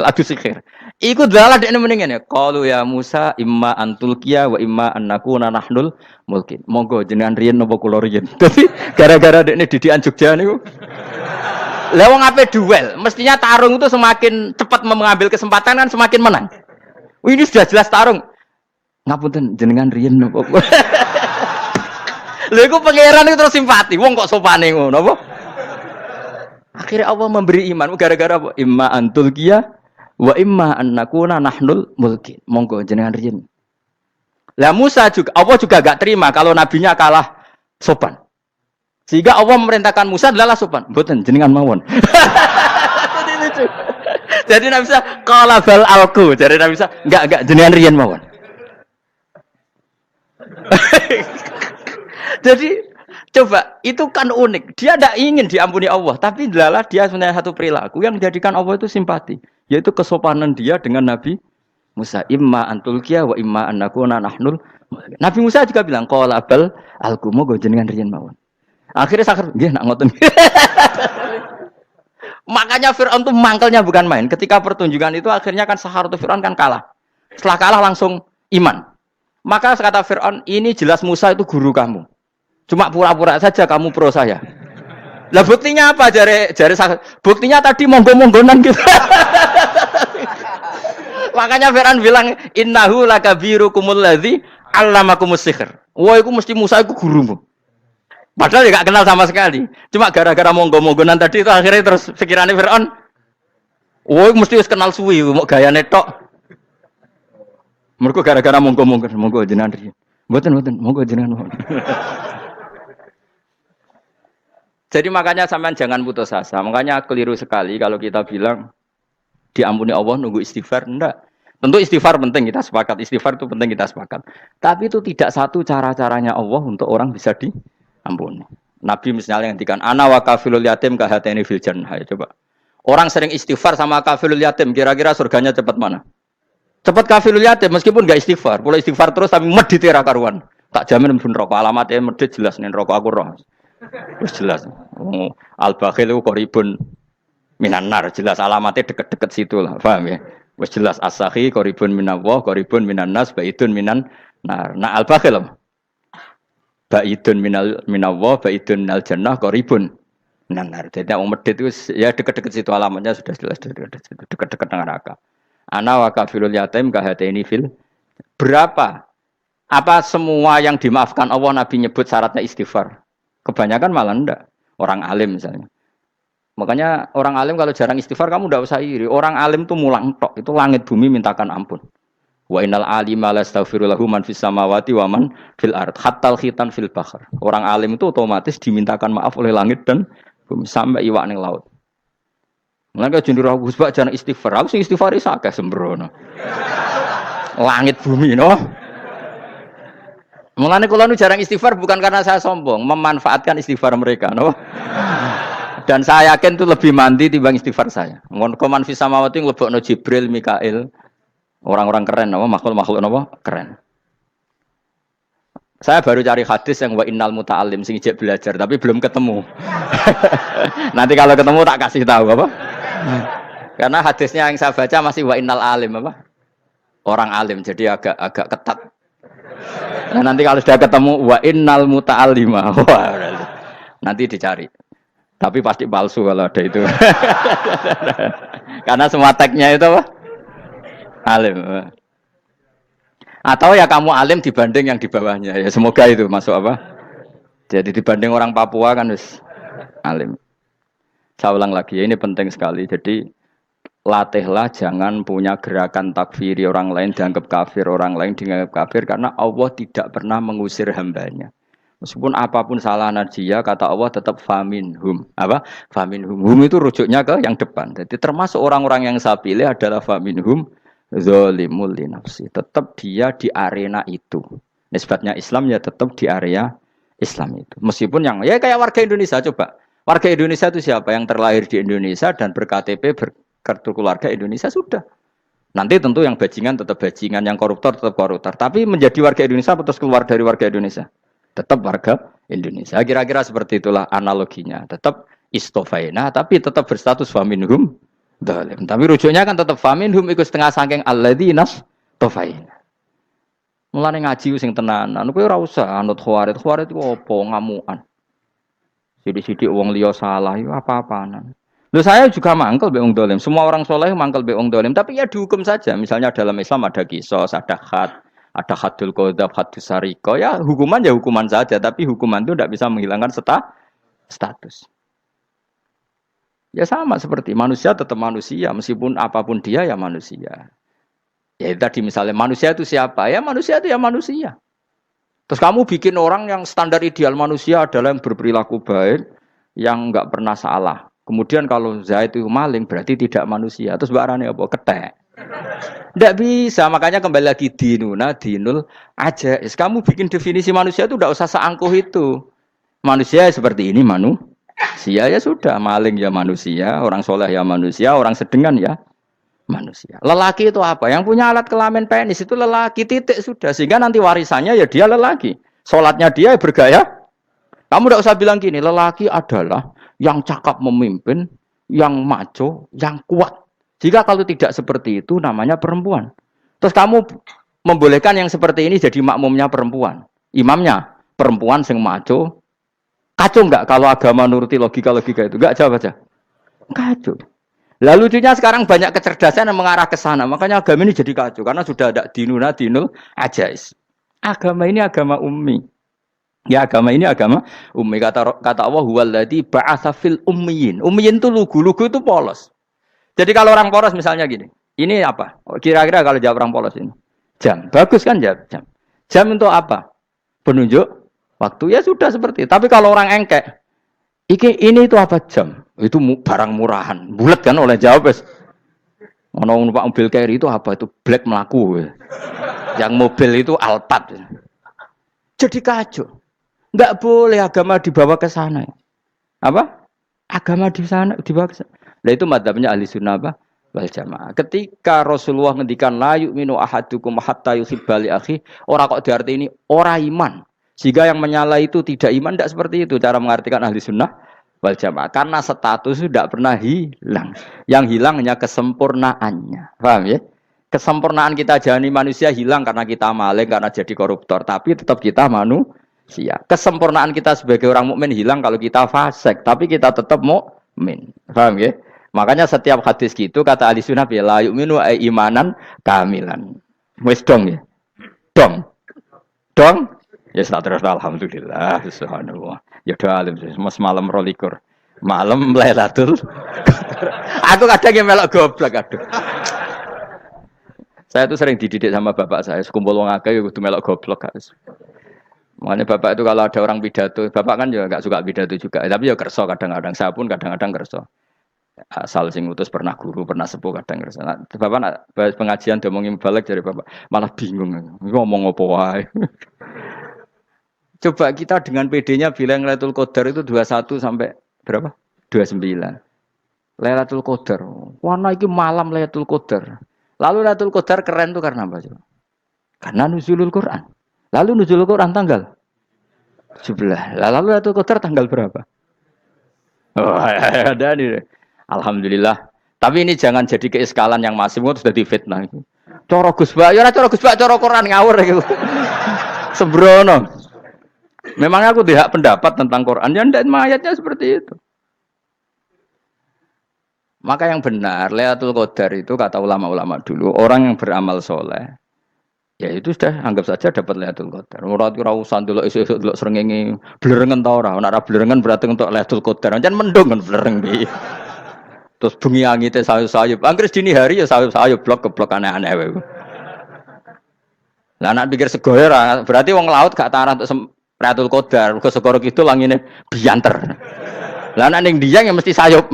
adu sihir. Iku dalah dekne mendingan ya. Qalu ya Musa imma antulqiya wa imma annakuna nahnul mulkin. Monggo jenengan riyen napa kula riyen. Dadi gara-gara dekne didikan Jogja niku. Lah wong ape duel, mestinya tarung itu semakin cepat mengambil kesempatan kan semakin menang. Ini sudah jelas tarung. Ngapunten jenengan riyen napa. Lha iku pangeran itu terus simpati. Wong kok sopane ngono apa? Akhirnya Allah memberi iman gara-gara apa? Imma antul kia wa imma annakuna nahnul mulkin. Monggo jenengan riyen. Lah Musa juga Allah juga enggak terima kalau nabinya kalah sopan. Sehingga Allah memerintahkan Musa adalah sopan. Mboten jenengan mawon. Jadi Nabi Musa qala bal alqu. Jadi Nabi Musa enggak jenengan riyen mawon. Jadi coba, itu kan unik. Dia tidak ingin diampuni Allah, tapi adalah dia sebenarnya satu perilaku yang menjadikan Allah itu simpati, yaitu kesopanan dia dengan Nabi Musa. Imma antulqiya wa imma annakuna nahnul. Nabi Musa juga bilang qala bal alqum go jenengan riyen mawon. Akhirnya sakar nggih nak ngoten. Makanya Firaun itu mangkelnya bukan main. Ketika pertunjukan itu akhirnya kan Saharatu Firaun kan kalah. Setelah kalah langsung iman. Maka kata Firaun, ini jelas Musa itu guru kamu. Cuma pura-pura saja kamu pro saya. Lah buktinya apa? Jare buktinya tadi monggo-monggonan gitu. Makanya Fir'aun bilang innahu lakabirukumul ladzi 'allamakumus sihr. Wah, iku mesti Musa iku gurumu. Padahal dia enggak kenal sama sekali. Cuma gara-gara monggo-monggonan tadi itu akhirnya terus pikirannya Fir'aun. Wah, mesti wis kenal suwi, mau gayane tok. Mergo gara-gara monggo-monggon, monggo jenengan riyen. Mboten, monggo jenengan. Jadi makanya sampean jangan putus asa. Makanya keliru sekali kalau kita bilang diampuni Allah nunggu istighfar. Enggak. Tentu istighfar penting, kita sepakat. Istighfar itu penting, kita sepakat. Tapi itu tidak satu cara-caranya Allah untuk orang bisa diampuni. Nabi misalnya ngendikan ana wa kafilul yatim kahateni fil jannah. Coba. Orang sering istighfar sama kafilul yatim, kira-kira surganya cepat mana? Cepat kafilul yatim meskipun enggak istighfar. Kalau istighfar terus tapi medit ra karuan. Tak jamin pun rokok alamatnya medit jelas nih rokok aku roh. Wis jelas. Al-bakhil itu koribun minan nar, jelas alamatnya deket-deket situ lah, paham ya? Wis jelas as-sakhi koribun minallah, koribun minan nas, baidun minan nar. Nah al-bakhil baidun minallah, baidun minal jannah, koribun Nanar. Jadi wong medit itu ya deket-deket situ alamatnya sudah jelas deket-deket neraka. Ana wa kafirul yatim kahatini fil berapa? Apa semua yang dimaafkan Allah Nabi nyebut syaratnya istighfar? Kebanyakan malah enggak. Orang alim misalnya. Makanya orang alim kalau jarang istighfar kamu enggak usah iri. Orang alim tuh mulang tok, itu langit bumi mintakan ampun. Wa innal alima lastaghfiru lahu man fis samawati wa man fil ard hatta khitan fil bahr. Orang alim itu otomatis dimintakan maaf oleh langit dan bumi sampai iwak ning laut. Mulane jendur aku sebab jarang istighfar. Aku sing istighfar iso akeh sembrono. Langit bumi no. Mulane kula nu jarang istighfar bukan karena saya sombong, memanfaatkan istighfar mereka no. Dan saya yakin itu lebih mandi timbang istighfar saya. Ngon koman fis samawati nglebokno Jibril, Mikail. Orang-orang keren, apa makhluk-makhluk apa keren. Saya baru cari hadis yang wa innal muta'allim sing ijek belajar tapi belum ketemu. Nanti kalau ketemu tak kasih tahu apa. Karena hadisnya yang saya baca masih wa innal alim apa? Orang alim jadi agak ketat. Nah, nanti kalau sudah ketemu wa innal muta'allima. Nanti dicari. Tapi pasti palsu kalau ada itu. Karena semua tagnya itu apa? Alim. Atau ya kamu alim dibanding yang di bawahnya. Ya semoga itu masuk apa? Jadi dibanding orang Papua kan harus alim. Saya ulang lagi, ini penting sekali. Jadi latihlah jangan punya gerakan takfiri orang lain dianggap kafir, orang lain dianggap kafir karena Allah tidak pernah mengusir hambanya. Meskipun apapun salah najiyah, kata Allah tetap faminhum. Apa? Faminhum. Hum itu rujuknya ke yang depan. Jadi termasuk orang-orang yang saya pilih adalah faminhum zalimul li nafsi. Tetap dia di arena itu. Nisbatnya Islam ya tetap di area Islam itu. Meskipun yang ya kayak warga Indonesia coba. Warga Indonesia itu siapa? Yang terlahir di Indonesia dan berKTP berkartu keluarga Indonesia sudah. Nanti tentu yang bajingan tetap bajingan, yang koruptor tetap koruptor. Tapi menjadi warga Indonesia terus keluar dari warga Indonesia. Tetap warga Indonesia. Kira-kira seperti itulah analoginya. Tetap istofaina tapi tetap berstatus faminhum zalim. Tapi rujuknya kan tetap faminhum ikut setengah saking alladzinas tofaina. Mulane ngaji sing tenanan, kowe ora usah anut khawarit. Khawarit itu apa ngamukan. Sidik-sidik wong liya salah itu apa-apaan. Loh saya juga mangkel be wong zalim. Semua orang soleh mangkel be wong zalim, tapi ya dihukum saja. Misalnya dalam Islam ada qisas, ada had, ada hadul qadzab, hadus sariko. Ya hukuman saja, tapi hukuman itu tidak bisa menghilangkan status. Ya sama seperti manusia tetap manusia, meskipun apapun dia ya manusia. Ya tadi misalnya manusia itu siapa? Ya manusia itu ya manusia. Terus kamu bikin orang yang standar ideal manusia adalah yang berperilaku baik, yang enggak pernah salah. Kemudian kalau Zaid itu maling berarti tidak manusia. Terus barangnya apa? Ketek. Tidak bisa, makanya kembali lagi dinul aja. Kamu bikin definisi manusia itu tidak usah seangkuh itu. Manusia seperti ini manusia ya sudah, maling ya manusia, orang soleh ya manusia, orang sedengan ya manusia. Lelaki itu apa? Yang punya alat kelamin penis itu lelaki, titik sudah. Sehingga nanti warisannya ya dia lelaki. Sholatnya dia bergaya. Kamu tidak usah bilang gini, lelaki adalah yang cakap memimpin, yang maco, yang kuat. Jika kalau tidak seperti itu namanya perempuan. Terus kamu membolehkan yang seperti ini jadi makmumnya perempuan. Imamnya perempuan sing maco. Kacau enggak kalau agama nuruti logika-logika itu? Enggak, jawab aja. Kacau. Lalu lucunya sekarang banyak kecerdasan yang mengarah ke sana. Makanya agama ini jadi kacau. Karena sudah ada dinul ajais. Agama ini agama ummi. Ya agama ini agama ummi. Kata Allah, huwaladzi ba'atsa fil ummiyin. Ummiyin itu lugu itu polos. Jadi kalau orang polos misalnya gini. Ini apa? Kira-kira kalau jawab orang polos ini. Jam. Bagus kan jawab jam. Jam untuk apa? Penunjuk waktu. Ya sudah seperti itu. Tapi kalau orang engkek. Ini itu apa jam? Itu barang murahan. Bulat kan oleh jawab. Orang numpak mobil carry itu apa? Itu black melaku. Yang mobil itu Alphard. Jadi kacau. Enggak boleh agama dibawa ke sana. Apa? Agama di sana dibawa ke sana. Nah itu madzhabnya ahli sunnah apa? Wal jamaah. Ketika Rasulullah ngendikan la yu'minu ahadukum hatta yuhibba li akhi, ora kok diarti ini ora iman. Sehingga yang menyala itu tidak iman, tidak seperti itu cara mengartikan ahli sunnah wal jamaah. Karena status itu tidak pernah hilang. Yang hilang hanya kesempurnaannya. Paham ya? Kesempurnaan kita jadi manusia hilang karena kita maling, karena jadi koruptor. Tapi tetap kita manusia. Siap. Kesempurnaan kita sebagai orang mukmin hilang kalau kita fasik, tapi kita tetap mukmin. Paham ya? Makanya setiap hadis gitu kata ahli sunnah ya la yu'minu imanan kamilan. Wis dong ya. Dong. Dong. Ya terus alhamdulillah subhanallah. Ya doa alim mas malam rolikur. Malam Lailatul. Aku kadang yang melok goblok aduh. Saya tuh sering dididik sama bapak saya, sekumpul wong akeh kudu melok goblok guys. Makanya bapak itu kalau ada orang pidato, bapak kan juga enggak suka pidato juga, tapi ya kerso kadang-kadang, saya pun kadang-kadang kerso. Asal sing utus pernah guru, pernah sepuh kadang kerso. Nah, bapak nak pengajian diomongin balik dari bapak, malah bingung, ngomong apa wae. Coba kita dengan PD-nya bilang Lailatul Qadar itu 21 sampai berapa? 29. Lailatul Qadar. Warna iki malam Lailatul Qadar. Lalu Lailatul Qadar keren tuh karena apa coba? Karena nuzulul Quran. Lalu nuzulul Quran tanggal 17. Lalu Lailatul Qadar tanggal berapa? Oh, ada nih. Alhamdulillah. Tapi ini jangan jadi keiskalan yang masif itu sudah difitnah. Coro Gus Bak, ya ora coro Gus Bak, coro Quran ngawur gitu. Sembrono. Memang aku tidak pendapat tentang Quran, ya dan ayatnya seperti itu. Maka yang benar, Lailatul Qadar itu kata ulama-ulama dulu, orang yang beramal soleh, ya itu sudah anggap saja dapat Lailatul Qadar. Ora usah ndelok esuk-esuk ndelok srengenge blerengen ta ora. Nek ora blerengen berarti untuk Lailatul Qadar. Jan mendung kan blereng iki. Terus bengi angite sayup-sayup. Anggere dini hari ya sayup-sayup blok keblok aneh-aneh wae. Lah nek pikir segoyo ora, berarti wong laut gak tarah untuk Lailatul Qadar, ke segoro kidul langine bianter. Lah nek ning Dieng ya mesti sayup.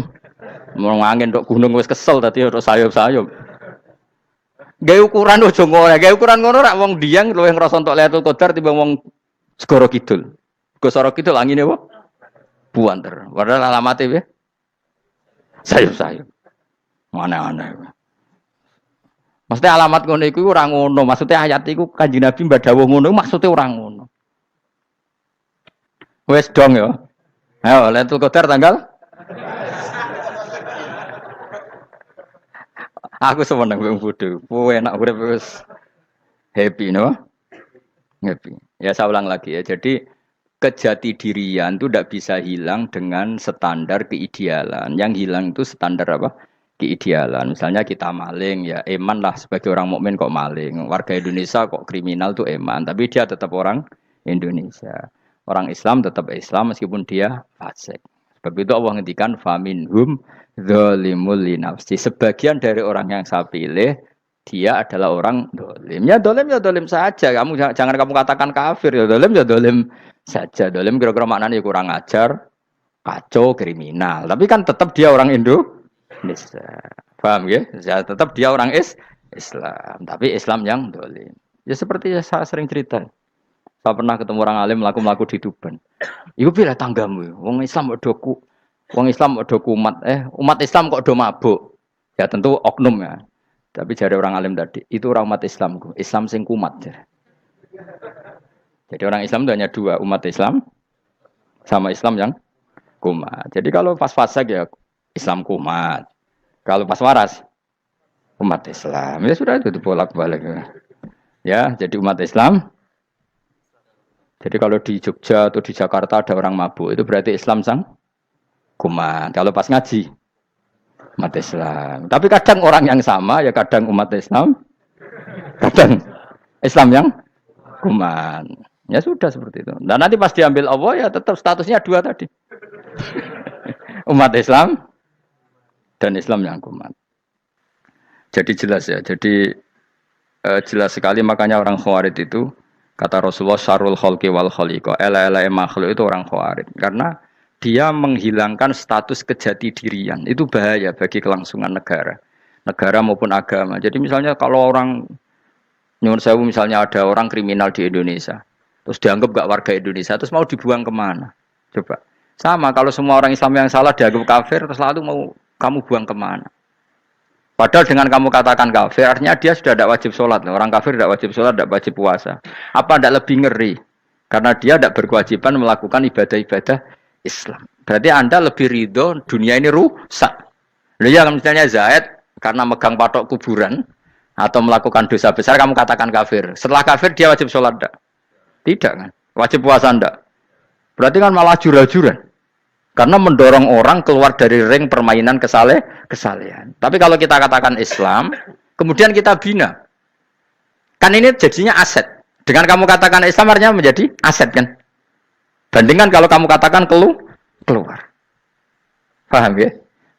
Mau angin tok gunung wis kesel tadi ora sayup-sayup. Gawe ukuran ojo ngono, gawe ukuran ngono rak wong Dieng luwih ngrasa entuk Lailatul Qadar timbang wong segoro kidul. Ke segoro kidul angine apa? Buanter. Padahal alamate piye? Sayup-sayup. Mana-mana. Maksudnya alamat ngono iku ora ngono, maksudnya ayat iku Kanjeng Nabi mbak dawuh ngono maksudnya ora ngono. Wes dong ya. Ayo Lailatul Qadar tanggal. Aku seneng wong bodho. Kowe enak urip wis happy no? Happy. Ya saya ulang lagi ya. Jadi kejati dirian itu tidak bisa hilang dengan standar keidealan. Yang hilang itu standar apa? Keidealan. Misalnya kita maling ya eman lah sebagai orang mukmin kok maling. Warga Indonesia kok kriminal tuh eman, tapi dia tetap orang Indonesia. Orang Islam tetap Islam meskipun dia fasik. Sebab itu Allah ngendikan faminhum zalimul linafsi. Sebagian dari orang yang saya pilih dia adalah orang dolim. Ya dolim saja. Kamu jangan kamu katakan kafir ya dolim saja. Dolim kira-kira maknanya kurang ajar, kacau, kriminal. Tapi kan tetap dia orang Indonesia. Paham ya? Ya tetap dia orang Islam. Tapi Islam yang dolim. Ya seperti saya sering cerita. Saya pernah ketemu orang alim melaku di Tuban. Iku pilih tanggamu. Wong Islam kok do kumat. Umat Islam kok do mabuk. Ya tentu oknum ya. Tapi jari orang alim tadi, itu orang umat Islamku. Islam sing kumat. Jadi orang Islam itu hanya dua, umat Islam sama Islam yang kumat. Jadi kalau pas fasik ya Islam kumat. Kalau pas waras umat Islam. Ya sudah itu bolak-balik. Ya, jadi umat Islam. Jadi kalau di Jogja atau di Jakarta ada orang mabuk, itu berarti Islam sang kumat. Kalau pas ngaji, umat Islam. Tapi kadang orang yang sama, ya kadang umat Islam, kadang Islam yang kumat. Ya sudah seperti itu. Dan nanti pas diambil Allah, ya tetap statusnya dua tadi. Umat Islam dan Islam yang kumat. Jadi jelas ya. Jadi jelas sekali makanya orang Khawarij itu kata Rasulullah syarrul khalqi wal khaliqa. Ela-ela makhluk itu orang Khawarij. Karena dia menghilangkan status kejati dirian. Itu bahaya bagi kelangsungan negara. Negara maupun agama. Jadi misalnya kalau orang nyuwun sewu misalnya ada orang kriminal di Indonesia. Terus dianggap gak warga Indonesia. Terus mau dibuang kemana? Coba. Sama kalau semua orang Islam yang salah dianggap kafir. Terus lalu mau kamu buang kemana? Padahal dengan kamu katakan kafir, artinya dia sudah tidak wajib sholat. Orang kafir tidak wajib sholat, tidak wajib puasa. Apa tidak lebih ngeri? Karena dia tidak berkewajiban melakukan ibadah-ibadah Islam. Berarti Anda lebih ridho dunia ini rusak. Ya misalnya Zaid, karena megang patok kuburan, atau melakukan dosa besar, kamu katakan kafir. Setelah kafir, dia wajib sholat tidak? Tidak kan? Wajib puasa ndak? Berarti kan malah jura-juran. Karena mendorong orang keluar dari ring permainan kesalehan. Tapi kalau kita katakan Islam, kemudian kita bina. Kan ini jadinya aset. Dengan kamu katakan Islam artinya menjadi aset kan? Bandingkan kalau kamu katakan keluar. Paham ya?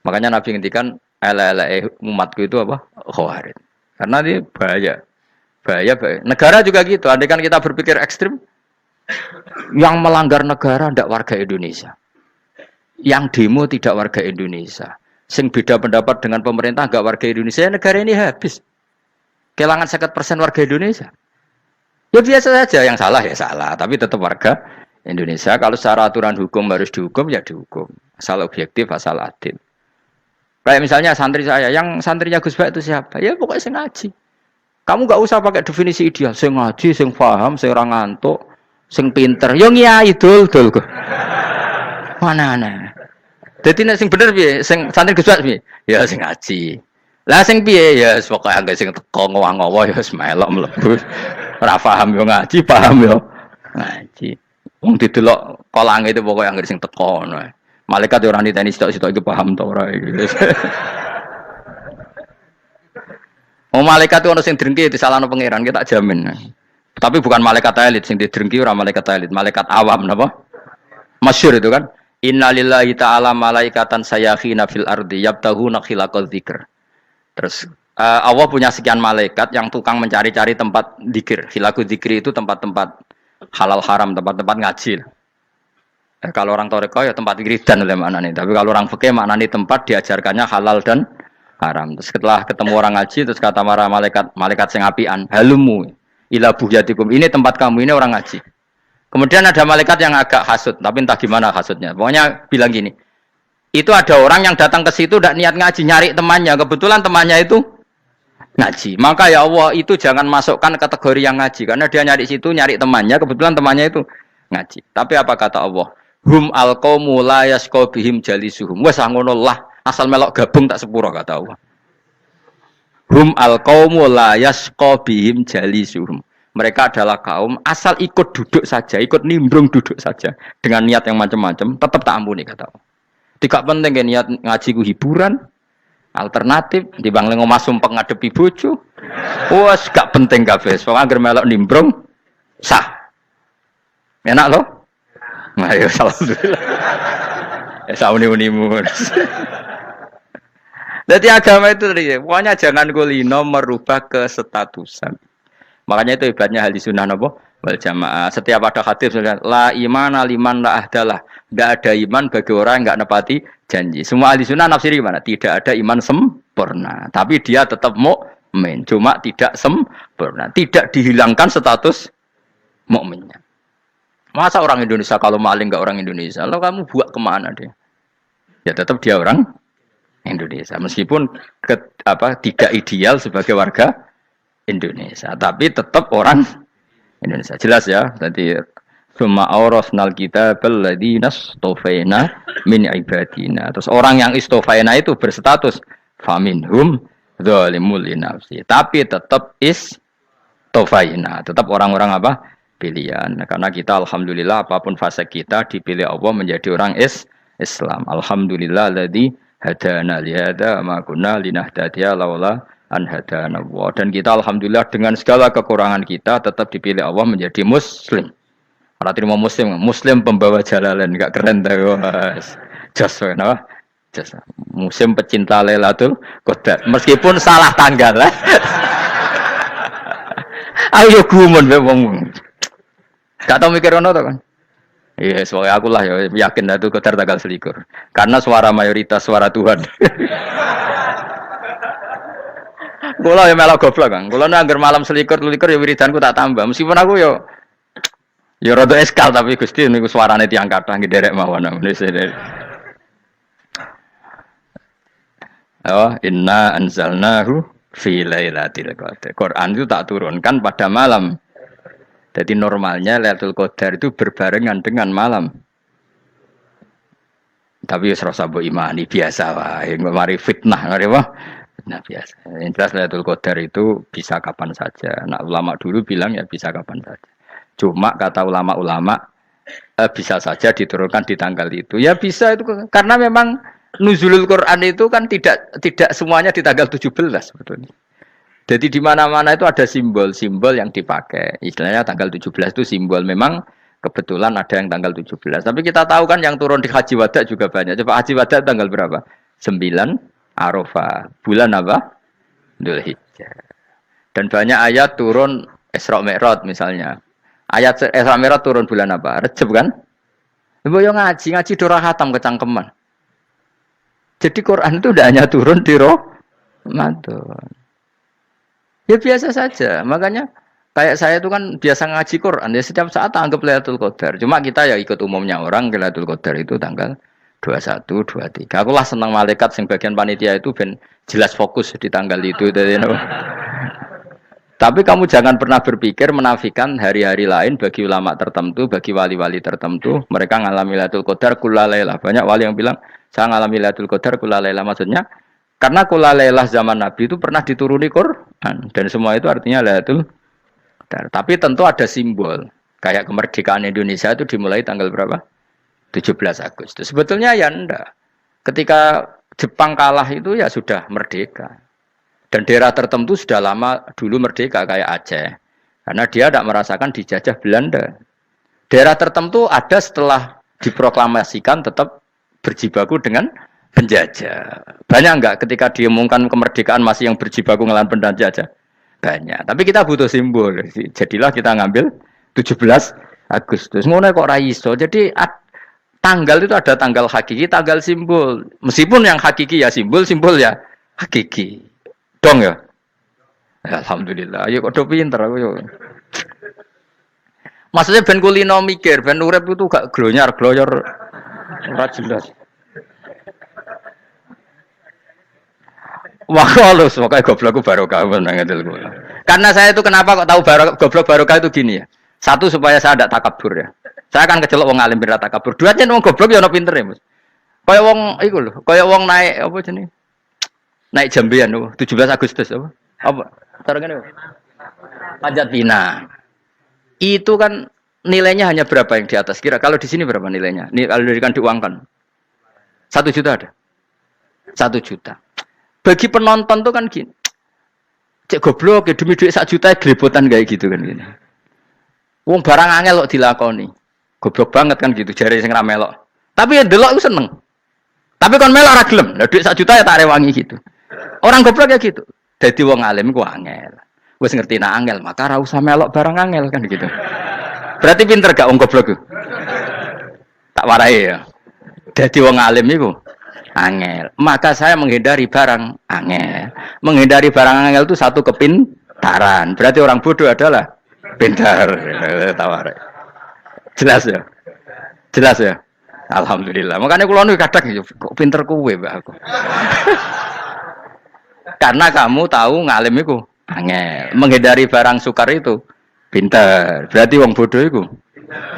Makanya Nabi ngendikan ala umatku itu apa? Khawarij. Karena ini bahaya. Bahaya. Negara juga gitu. Andai kan kita berpikir ekstrim, yang melanggar negara tidak warga Indonesia. Yang demo tidak warga Indonesia. Sing beda pendapat dengan pemerintah enggak warga Indonesia, negara ini habis. Kehilangan 50% warga Indonesia. Ya biasa saja, yang salah ya salah, tapi tetap warga Indonesia. Kalau secara aturan hukum harus dihukum, ya dihukum. Asal objektif, asal adil. Kayak misalnya santri saya, yang santrinya Gus Bak itu siapa? Ya pokoknya saya ngaji. Kamu gak usah pakai definisi ideal. Saya ngaji, saya paham, saya orang ngantuk, saya pinter. Yang iya idol kok. Mana? Jadi nek sing bener piye? Sing santri Gus Bak piye? Ya sing ngaji. Lah sing piye? Ya pokoke anggere sing teko ngowah-ngowo ya wis melok mlebu. Ora paham yo ngaji, paham yo ngaji. Wong didelok kolange itu pokoke anggere sing teko ngono. Malaikat ora niteni sitok-sitok iki paham ta ora iki. Oh malaikat itu ono sing drengki disalahno pangeran, kita jamin. Tapi bukan malaikat elit sing didrengki ora malaikat elit, malaikat awam napa? Masyhur itu kan. Innalillahi ta'ala malaikatan sayakhina fil ardi yabtaghuna khilaqal dzikr. Terus Allah punya sekian malaikat yang tukang mencari-cari tempat dzikir. Khilaqul dzikri itu tempat-tempat halal haram, tempat-tempat ngaji. Kalau orang toreko ya tempat wiridan oleh maknanya. Tapi kalau orang fikih maknanya tempat diajarkannya halal dan haram. Terus setelah ketemu orang ngaji terus kata para malaikat sing apian, halumu ila buhyatikum. Ini tempat kamu, ini orang ngaji. Kemudian ada malaikat yang agak hasud, tapi entah gimana hasudnya. Pokoknya bilang gini, itu ada orang yang datang ke situ tidak niat ngaji, nyari temannya. Kebetulan temannya itu ngaji. Maka ya Allah itu jangan masukkan kategori yang ngaji, karena dia nyari situ nyari temannya. Kebetulan temannya itu ngaji. Tapi apa kata Allah? Hum alqaumu la yasqa bihim jalisuhum. Wes ngono lah, asal melok gabung tak sepuro kata Allah. Hum alqaumu la yasqa bihim jalisuhum. Mereka adalah kaum asal ikut duduk saja, ikut nimbrung duduk saja dengan niat yang macam-macam, tetap tak ampuni kata Allah. Tidak penting kan niat ngaji ku hiburan, alternatif, dibang lengo masum pengadepi bojo. Wes gak penting kabeh. Pokoke anggere melok nimbrung sah. Enak loh? Nah, ya alhamdulillah. Ya sauni-unimu. Jadi agama itu tadi, pokoknya jangan kulino merubah kesestatusan. Makanya itu hebatnya ahli sunnah napa wal jamaah. Setiap ada hadis la imana liman la ahdalah. Tidak ada iman bagi orang yang enggak nepati janji. Semua ahli sunnah nafsiri gimana? Tidak ada iman sempurna, tapi dia tetap mukmin, cuma tidak sempurna. Tidak dihilangkan status mukminnya. Masa orang Indonesia kalau maling enggak orang Indonesia? Lalu kamu buat kemana dia? Ya tetap dia orang Indonesia, meskipun tidak ideal sebagai warga Indonesia, tapi tetap orang Indonesia. Jelas ya. Jadi summa awrasnal kitabal ladzina istofaina min ibadina. Terus orang yang istofaina itu berstatus faminhum zalimul linafsi. Tapi tetap istofaina, tetap orang-orang apa? Pilihan. Karena kita alhamdulillah apapun fase kita dipilih Allah menjadi orang Islam. Alhamdulillah alladzi hadana li hadza ma kunna linahtadiya laula an hadana Allah. Dan kita alhamdulillah dengan segala kekurangan kita tetap dipilih Allah menjadi muslim. Ora terima muslim pembawa jalalain, enggak keren ta Mas. Jos napa? Jos. Muslim pecinta Lailatul Qadar. Meskipun salah tanggal. Ayo gumun wae wong. Gak tau mikir ngono to kan? Iya, soalnya aku lah ya yakin Lailatul Qadar tanggal 21. Karena suara mayoritas suara Tuhan. Kula ya melok goblok Kang. Kula nek anggar malam 21 ya wiridanku tak tambah. Meskipun aku ya rada eskal tapi Gusti niku suarane tiyang kathah nggih derek mawon. Oh, inna anzalnahu fi lailatul qadar. Quran itu tak turunkan pada malam. Jadi normalnya Lailatul Qadar itu berbarengan dengan malam. Tapi wis rasa mbok imani biasa wae, mari fitnah ngene wae. Nah biasa. Yang jelas Lailatul Qadar itu bisa kapan saja. Nah ulama dulu bilang ya bisa kapan saja. Cuma kata ulama-ulama bisa saja diturunkan di tanggal itu. Ya bisa itu karena memang nuzulul Quran itu kan tidak semuanya di tanggal 17 sebetulnya. Jadi di mana-mana itu ada simbol-simbol yang dipakai. Istilahnya tanggal 17 itu simbol. Memang kebetulan ada yang tanggal 17. Tapi kita tahu kan yang turun di Haji Wada juga banyak. Coba Haji Wada tanggal berapa? 9 Arafah. Bulan apa? Dzulhijjah. Dan banyak ayat turun Isra Mi'raj misalnya. Ayat Isra Mi'raj turun bulan apa? Rejab kan? Ibu yang ngaji dora khatam kecangkeman. Jadi Quran itu tidak hanya turun di Ramadan. Ya biasa saja. Makanya kayak saya itu kan biasa ngaji Quran. Ya setiap saat anggap Lailatul Qadar. Cuma kita ya ikut umumnya orang Lailatul Qadar itu tanggal 21, 23. Aku lah senang malaikat yang bagian panitia itu ben jelas fokus di tanggal itu. Tapi kamu jangan pernah berpikir menafikan hari-hari lain bagi ulama tertentu, bagi wali-wali tertentu. Mereka ngalami Lailatul Qadar kulalailah. Banyak wali yang bilang, saya ngalami Lailatul Qadar kulalailah. Maksudnya, karena kulalailah zaman Nabi itu pernah dituruni Quran. Dan semua itu artinya Lailatul Qadar. Tapi tentu ada simbol. Kayak kemerdekaan Indonesia itu dimulai tanggal berapa? 17 Agustus. Sebetulnya ya enggak. Ketika Jepang kalah itu ya sudah merdeka. Dan daerah tertentu sudah lama dulu merdeka kayak Aceh. Karena dia tidak merasakan dijajah Belanda. Daerah tertentu ada setelah diproklamasikan tetap berjibaku dengan penjajah. Banyak enggak ketika diumumkan kemerdekaan masih yang berjibaku ngelawan penjajah? Banyak. Tapi kita butuh simbol. Jadilah kita ngambil 17 Agustus. Ngono kok ra iso. Jadi tanggal itu ada tanggal hakiki, tanggal simbol. Meskipun yang hakiki ya simbol ya hakiki. Dong ya? Alhamdulillah. Ayo kok do pinter aku yo. Maksudnya ben kulino mikir, ben urip itu gak glonyar ora jelas. Wah, halus pokoke goblokku barokah nang ngedel kula. Karena saya itu kenapa kok tahu goblok barokah itu gini ya. Satu supaya saya tidak takabur ya. Saya akan kecelok wong alim bir takabur. Dua jen wong goblok ya ono pinter ya, Mas. Kaya wong iku lho, kaya wong naik apa jenenge? Naik jambean loh, 17 Agustus apa? Apa? Tarangane apa? Panjat Pinang. Itu kan nilainya hanya berapa yang di atas? Kira kalau di sini berapa nilainya? Nih kalau diberikan diuangkan. 1 juta ada. 1 juta. Bagi penonton tuh kan gini. Cek goblok ya demi duit 1 juta glebotan kayak gitu kan gini. Wong barang angel kok dilakoni. Goblok banget kan gitu jare sing ra melok. Tapi ya delok aku seneng. Tapi kon melok ora gelem. Lah duit 1 juta ya tak rewangi gitu. Orang goblok ya gitu. Dadi wong alim ku angel. Wis ngerti nak angel, maka ora usah melok barang angel kan gitu. Berarti pinter gak wong goblok ku? Tak warai ya. Dadi wong alim iku angel. Maka saya menghindari barang angel. Menghindari barang angel itu satu kepintaran. Berarti orang bodoh adalah pintar. Tawarai. Jelas ya? Jelas ya? Alhamdulillah. Makanya kula nu kadang kok pinter kowe, Mbak aku. Karena kamu tahu ngalim iku angel. Menghindari barang sukar itu pintar. Berarti wong bodoh iku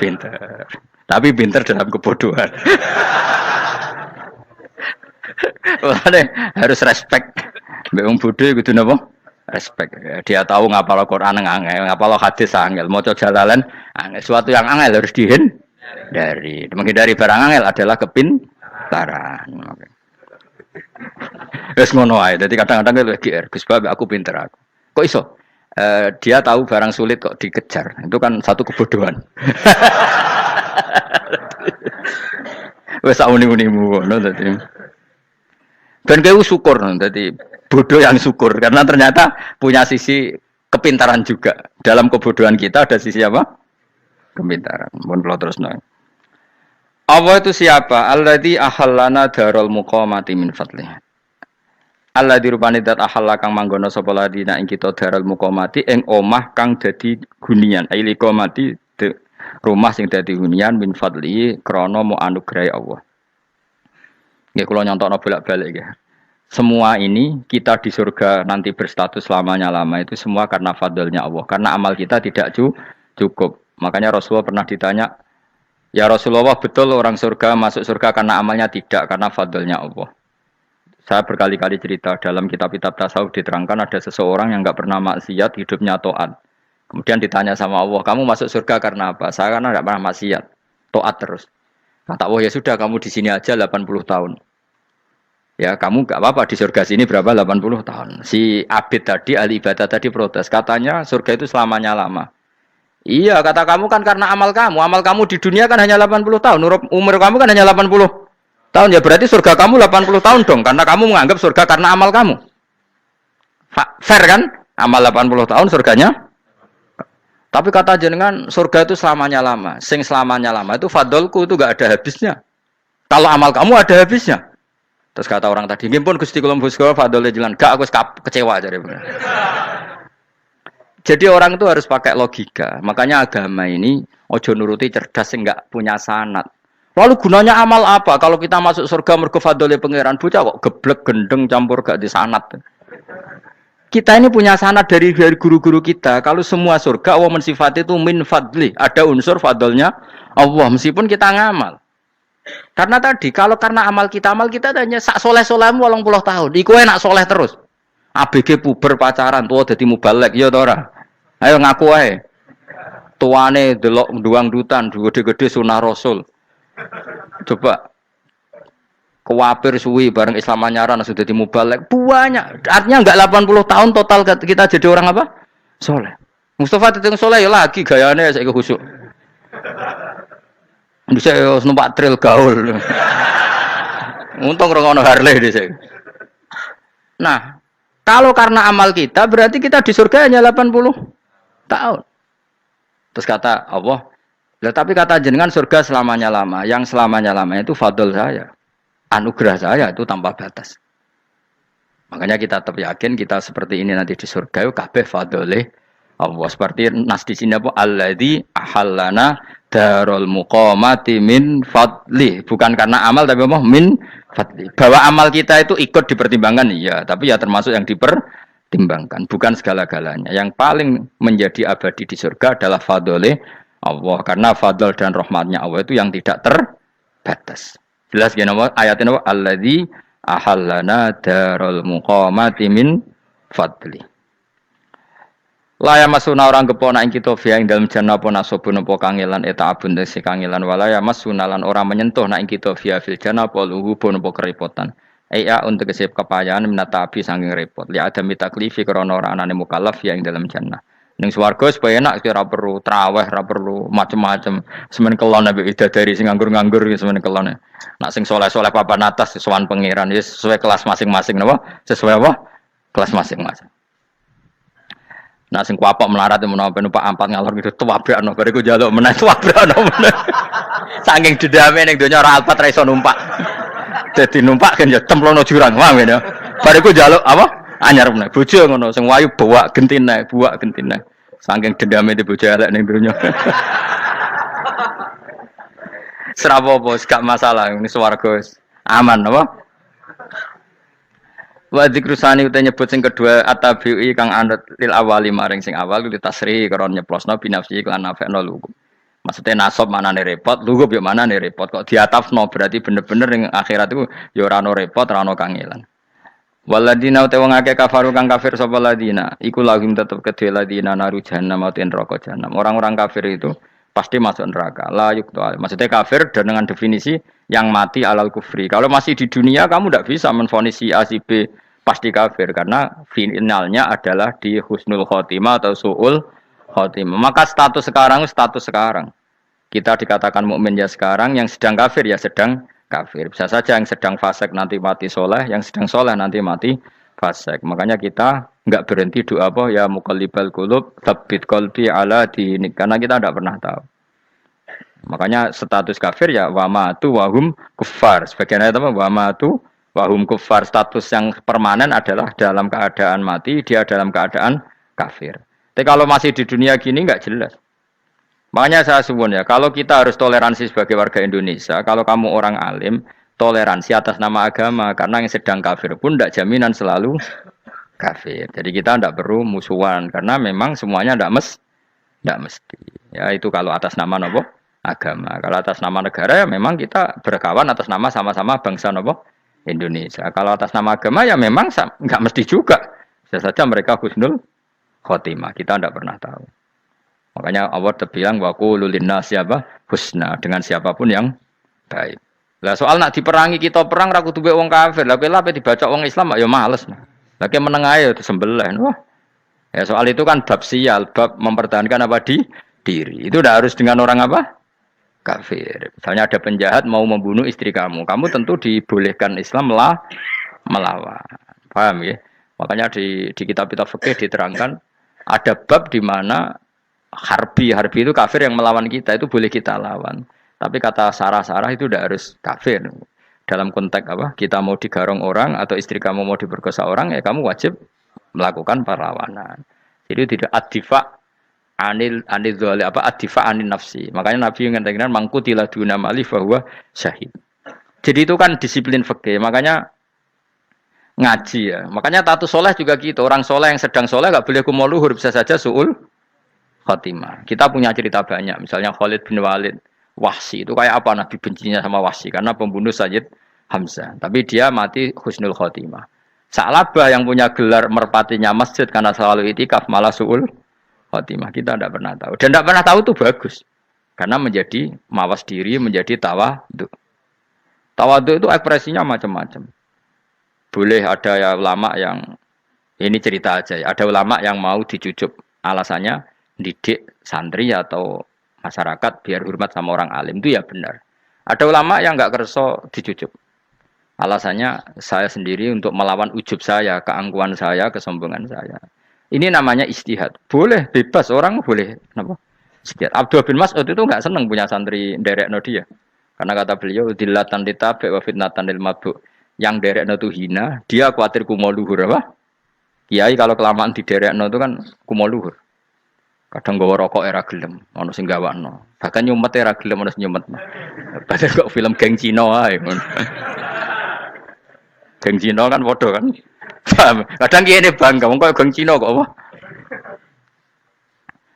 pintar. Tapi pintar dalam kebodohan. Makanya harus respect. Mbak wong bodoh iku kudu napa? Respect. Dia tahu ngapal Quran angel, ngapal hadis angel, maca jalalan angel. Suatu yang angel harus dari menghindari barang angel adalah kepintaran. Wes ngono ae. Dadi kadang-kadang lho GR, Gus Bab aku pinter aku. Kok iso? Dia tahu barang sulit kok dikejar. Itu kan satu kebodohan. Wes uni-unimu ngono dadi. Ben kowe syukur dadi bodoh yang syukur karena ternyata punya sisi kepintaran juga. Dalam kebodohan kita ada sisi apa? Kepintaran. Mun kula terusno. Allah itu siapa? Alladzi ahallana darul muqamati min fadlih. Alladzi rupane dat ahalla kang manggono sapa ladina ing kita darul muqamati ing omah kang dadi hunian. Aili qamati rumah sing dadi hunian min fadli krana mu anugrahe Allah. Nggih kula nyontokno bolak-balik nggih. Semua ini kita di surga nanti berstatus lamanya-lama itu semua karena fadlnya Allah. Karena amal kita tidak cukup. Makanya Rasulullah pernah ditanya, ya Rasulullah betul orang surga masuk surga karena amalnya tidak, karena fadlnya Allah. Saya berkali-kali cerita dalam kitab-kitab tasawuf diterangkan ada seseorang yang enggak pernah maksiat, hidupnya taat. Kemudian ditanya sama Allah, kamu masuk surga karena apa? Saya karena tidak pernah maksiat, taat terus. Kata Allah, ya sudah kamu di sini aja 80 tahun. Ya kamu gak apa-apa di surga sini berapa 80 tahun. Si Abid tadi, ahli ibadah tadi protes. Katanya surga itu selamanya lama. Iya kata kamu kan karena amal kamu. Amal kamu di dunia kan hanya 80 tahun. Umur kamu kan hanya 80 tahun. Ya berarti surga kamu 80 tahun dong. Karena kamu menganggap surga karena amal kamu. Fair kan? Amal 80 tahun surganya. Tapi kata jenengan surga itu selamanya lama. Sing selamanya lama itu fadolku itu gak ada habisnya. Kalau amal kamu ada habisnya. Terus kata orang tadi, "Ngimpun Gusti kula mbusga fadole jalan." Gak aku kecewa jare. Jadi orang itu harus pakai logika. Makanya agama ini ojo nuruti cerdas sing enggak punya sanad. Lalu gunanya amal apa? Kalau kita masuk surga mergo fadole pangeran bocah kok geblek gendeng campur gak di sanad. Kita ini punya sanad dari guru-guru kita. Kalau semua surga Allah mensifati itu min fadli, ada unsur fadlnya Allah meskipun kita ngamal. Karena tadi kalau karena amal kita hanya sak soleh-solehmu 80 tahun. Iku enak soleh terus. ABG puber pacaran tua dadi mubalek ya ta ora? Ayo ngaku ae. Tuane delok duang dutan gede-gede sunah Rasul. Coba kewapir suwi bareng Islam anyaran sudah dadi mubalek banyak. Artinya enggak 80 tahun total kita jadi orang apa? Soleh. Mustafa ditung soleh ya lagi gayane saiki khusyuk. Bisa numpak trail gaul. Untung rengono Harley dhisik. Nah, kalau karena amal kita berarti kita di surga hanya 80 tahun. Terus kata Allah, tapi kata jenengan surga selamanya lama. Yang selamanya lama itu fadl saya. Anugerah saya itu tanpa batas. Makanya kita tetap yakin kita seperti ini nanti di surga itu kabeh fadlih Allah. Seperti nas di sini apa? Alladzi ahallana darul muqamati min fadli. Bukan karena amal tapi apa? Min fadli. Bahwa amal kita itu ikut dipertimbangkan iya, tapi ya termasuk yang dipertimbangkan, bukan segala-galanya. Yang paling menjadi abadi di surga adalah fadlih Allah, karena fadl dan rahmatnya Allah itu yang tidak terbatas. Jelas gini apa? Ayatnya apa? Alladzi ahallana darul muqamati min fadli. Laya masuna orang kepona ing kita via ing dalam jannah apa nasobun apa kangelan eta abun desi kangelan walaya masuna lan orang menyentuh na ing kita via fil jannah apa luhubun apa kerepotan. Aya untuk kesip kepayaan minata api saking repot. Li ada mitaklifi krana ora anane mukallaf via ing dalam jannah. Ning swarga supaya enak ora perlu traweh, ora perlu macam-macam. Semen kelon ambek idadari sing nganggur-nganggur semen kelon. Nak sing saleh-saleh papan atas sowan pangeran wis sesuai kelas masing-masing napa? Sesuai apa? Kelas masing-masing. Nah sing kuapok melarat menawa numpak ampat ngalor gitu tuwabrakno bariku njaluk meneh tuwabrakno meneh. Saking dendame ning donya ora alpat ra iso numpak. Dadi numpak kan ya templono jurang wae ya. Bariku njaluk apa? Anyar meneh. Bojo ngono sing wayu bawa gentine, buak gentine. Saking dendame di bojo elek ning donya. Serapopo gak masalah ini swarga aman apa? Wa dzikrusani uta nyebut sing kedua atabi'i kang anut lil awali maring sing awal li tasri karo nyeplosno binafsi lan nafekno lugu. Maksudnya nasab manane repot, lugu yo manane repot kok diatafno berarti bener-bener ning akhirat iku yo ora ono repot, ora ono kangelan. Waladina uta wong akeh kafaru kang kafir sapa ladina, iku lagim tetep kedhe ladina naru jahannam mauten neraka jahannam. Orang-orang kafir itu pasti masuk neraka. La yuktu. Maksudnya kafir dengan definisi yang mati alal kufri. Kalau masih di dunia kamu tidak bisa menvonis si A si B pasti kafir karena finalnya adalah di husnul khotimah atau suul khotimah. Maka status sekarang. Kita dikatakan mukmin ya sekarang, yang sedang kafir ya sedang kafir. Bisa saja yang sedang fasik nanti mati soleh, yang sedang soleh nanti mati fasik. Makanya kita enggak berhenti doa apa ya muqallibal qulub tsabbit qalbi ala dinik, karena kita tidak pernah tahu. Makanya status kafir ya wamatu wahum kufar. Sebagian ayat apa wamatu wahum kufar, status yang permanen adalah dalam keadaan mati, dia dalam keadaan kafir. Tapi kalau masih di dunia gini enggak jelas. Makanya saya suwun ya, kalau kita harus toleransi sebagai warga Indonesia, kalau kamu orang alim, toleransi atas nama agama, karena yang sedang kafir pun tidak jaminan selalu kafir. Jadi kita tidak perlu musuhan, karena memang semuanya tidak mesti. Ya itu kalau atas nama nopo agama. Kalau atas nama negara ya memang kita berkawan atas nama sama-sama bangsa nopo Indonesia. Kalau atas nama agama ya memang nggak mesti juga. Bisa saja mereka husnul khotimah. Kita tidak pernah tahu. Makanya Allah terbilang wa qulu linnas siapa husna dengan siapapun yang baik. Lah soal nak diperangi kita perang ra kudu wong kafir. Lah kowe lape dibaca wong Islam ya males. Lah ke meneng ae disembelih. Wah. Ya soal itu kan bab sial, bab mempertahankan apa di diri. Itu udah harus dengan orang apa? Kafir. Misalnya ada penjahat mau membunuh istri kamu, kamu tentu dibolehkan Islam lah melawan. Paham ya? Makanya di kitab-kitab fikih diterangkan ada bab di mana harbi itu kafir yang melawan kita itu boleh kita lawan. Tapi kata sarah-sarah itu udah harus kafir. Dalam konteks apa? Kita mau digarong orang atau istri kamu mau diperkosa orang ya kamu wajib melakukan perlawanan. Jadi tidak adifa anil dzali apa adifa anin nafsi. Makanya Nabi mengatakan mangkutila duna mali bahwa syahid. Jadi itu kan disiplin fikih. Makanya ngaji ya. Makanya tatus soleh juga gitu. Orang soleh yang sedang soleh nggak boleh kumul luhur, bisa saja suul khotimah. Kita punya cerita banyak. Misalnya Khalid bin Walid, Wahsi itu kayak apa Nabi bencinya sama Wahsi karena pembunuh Sayyid Hamzah. Tapi dia mati husnul khotimah. Sa'labah yang punya gelar merpatinya masjid karena selalu itikaf malah suul khotimah. Kita tidak pernah tahu. Dan tidak pernah tahu itu bagus. Karena menjadi mawas diri, menjadi tawadhu. Tawadhu itu ekspresinya macam-macam. Boleh ada ya ulama yang ini cerita aja ya. Ada ulama yang mau dicucup. Alasannya didik santri atau masyarakat biar hormat sama orang alim itu ya benar. Ada ulama yang nggak kerso dicucup. Alasannya saya sendiri untuk melawan ujub saya, keangkuhan saya, kesombongan saya. Ini namanya istihad. Boleh bebas orang boleh. Kenapa? Istihad. Abdul bin Mas'ud itu nggak senang punya santri derekno dia. Karena kata beliau dilatan ditabe wa fitnatan lil mabuk. Yang derekno itu hina, dia khawatir kumo luhur apa? Kiai kalau kelamaan di derekno itu kan kumo luhur. Kadang gawa rokok era gelem, ono sing gawakno. Bahkan nyumet era gelem ono sing nyumet. Padahal kok film geng Cina ae. Geng Cina kan padha kan. Kadang kiai ini bangga, wong kok geng Cina kok apa?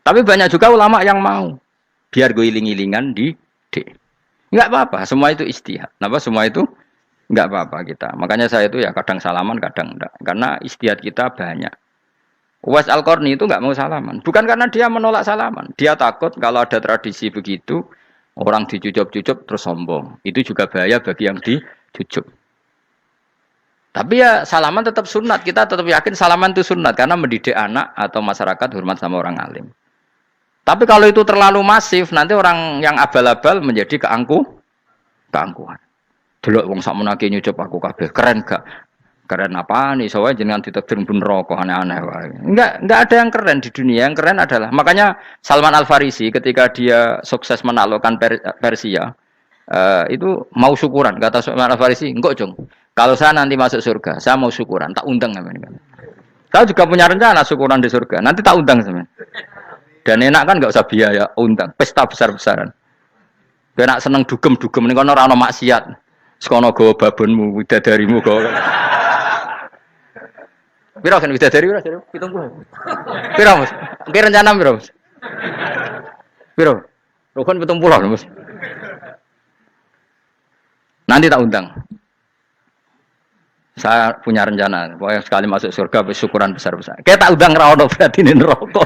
Tapi banyak juga ulama yang mau biar gue iling-ilingan di D. Enggak apa-apa, semua itu istihad. Kenapa semua itu enggak apa-apa kita. Makanya saya itu ya kadang salaman, kadang enggak. Karena istihad kita banyak. Uwais Al-Qarni itu enggak mau salaman. Bukan karena dia menolak salaman. Dia takut kalau ada tradisi begitu, orang dicucup-cucup terus sombong. Itu juga bahaya bagi yang dicucup. Tapi ya salaman tetap sunat. Kita tetap yakin salaman itu sunat. Karena mendidik anak atau masyarakat hormat sama orang alim. Tapi kalau itu terlalu masif, nanti orang yang abal-abal menjadi keangkuhan. Delok wong sakmenake nyucup aku kabeh. Keren gak? Keren apa nih? Soalnya jenengan ditakdir pun rokok aneh-aneh wae. Enggak ada yang keren di dunia. Yang keren adalah makanya Salman Al-Farisi ketika dia sukses menaklukkan Persia, itu mau syukuran. Kata Salman Al-Farisi, "Enggak, Jong. Kalau saya nanti masuk surga, saya mau syukuran, tak undang sampean." Saya juga punya rencana syukuran di surga. Nanti tak undang sampean. Dan enak kan enggak usah biaya undang, pesta besar-besaran. Enak seneng dugem-dugem ning kono ora ono maksiat. Sekono gawa babonmu, widadarimu gawa. Piro kan widadari ora 70. Piro, Mas? Ki rencana piro, Mas? Piro? Rukun 70, Mas. Nanti tak undang. Saya punya rencana, pokoknya sekali masuk surga syukuran besar-besar. Kayak tak undang ra ono berarti ning neraka.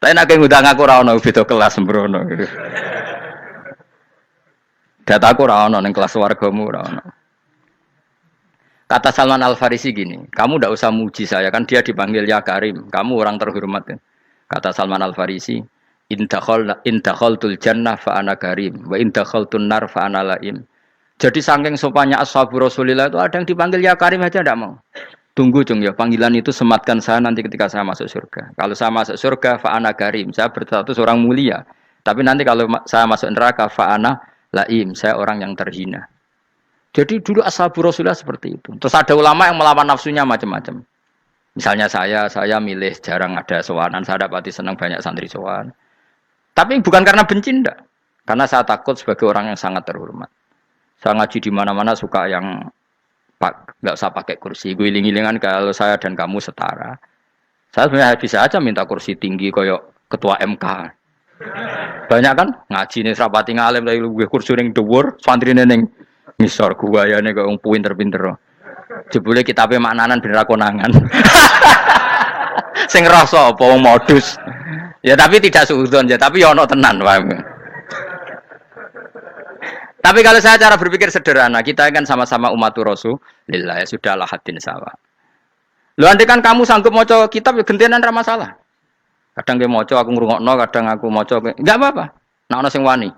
Tapi nak ngundang aku ra ono beda kelas sembrono. Dataku ra ono ning kelas wargamu ra ono. Kata Salman Al-Farisi gini, kamu ndak usah muji saya kan dia dipanggil ya Karim, kamu orang terhormat. Ya. Kata Salman Al-Farisi, in dakhaltul jannah fa ana karim wa in dakhaltun nar fa ana laim. Jadi saking sopannya ashabu Rasulillah itu ada yang dipanggil ya Karim aja ndak mau. Tunggu Jung ya, panggilan itu sematkan saya nanti ketika saya masuk surga. Kalau saya masuk surga fa ana karim, saya berstatus orang mulia. Tapi nanti kalau saya masuk neraka fa ana laim, saya orang yang terhina. Jadi dulu ashabu Rasulullah seperti itu. Terus ada ulama yang melawan nafsunya macam-macam. Misalnya saya milih jarang ada sowanan, saya dapati senang banyak santri sowan. Tapi bukan karena benci enggak. Karena saya takut sebagai orang yang sangat terhormat. Saya ngaji di mana-mana suka yang enggak usah pakai kursi. Guling-gilingan kalau saya dan kamu setara. Saya sebenarnya bisa aja minta kursi tinggi koyok ketua MK. Banyak kan ngaji nih serapati ngalim dari gue kursi ning dhuwur, santrine ning ngisor guayane kok wong pinter-pinter. Jebule kitabe maknanan ben ra konangan. Sing rasa apa wong modus. Ya tapi tidak suudzon ya, tapi ya ono tenan, paham. Tapi kalau saya cara berpikir sederhana, kita kan sama-sama umatur Rasulillah, ya sudahlah hadin sawa. Lu andai kan kamu sanggup maca kitab ya gentenan ra masalah. Kadang ge maca aku ngrungokno, kadang aku maca enggak apa-apa. Nek ana sing wani.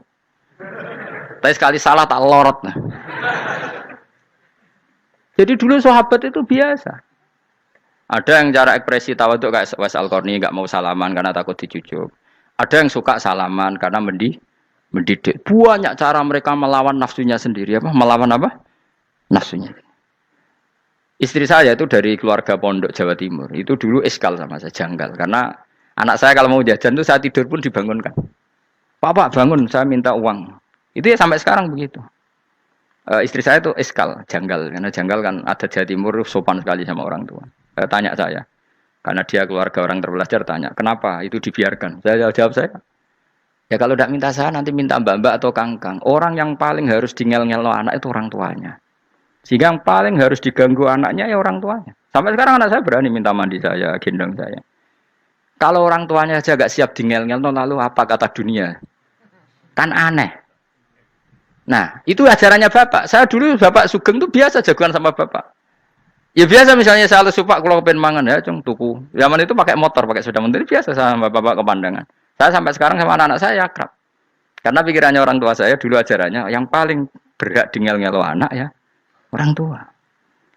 Tapi sekali salah tak lorot. Nah. Jadi dulu sahabat itu biasa. Ada yang cara ekspresi tawaduk kayak Wais Al-Qarni enggak mau salaman karena takut dicucuk. Ada yang suka salaman karena mendidik. Banyak cara mereka melawan nafsunya sendiri apa? Melawan apa? Nafsunya. Istri saya itu dari keluarga pondok Jawa Timur. Itu dulu eskal sama saya, janggal. Karena anak saya kalau mau jajan itu saya tidur pun dibangunkan. Pak bangun, saya minta uang. Itu ya sampai sekarang begitu. Istri saya itu eskal, janggal. Karena janggal kan ada Jawa Timur sopan sekali sama orang tua. Tanya saya. Karena dia keluarga orang terpelajar tanya, kenapa itu dibiarkan? Saya jawab saya. Ya kalau tidak minta saya nanti minta mbak-mbak atau kangkang. Orang yang paling harus ngel-ngelo anak itu orang tuanya. Sehingga yang paling harus diganggu anaknya ya orang tuanya. Sampai sekarang anak saya berani minta mandi saya, gendong saya. Kalau orang tuanya aja gak siap ngel-ngelo lalu apa kata dunia? Kan aneh. Nah itu ajarannya bapak. Saya dulu bapak Sugeng itu biasa jagoan sama bapak. Ya biasa misalnya saya lupa kalau pengen mangan ya cung tuku. Zaman itu pakai motor, pakai sepeda motor biasa sama bapak kepandangan. Saya sampai sekarang sama anak-anak saya akrab. Karena pikirannya orang tua saya dulu ajarannya yang paling berhak ngel-ngelo anak ya orang tua.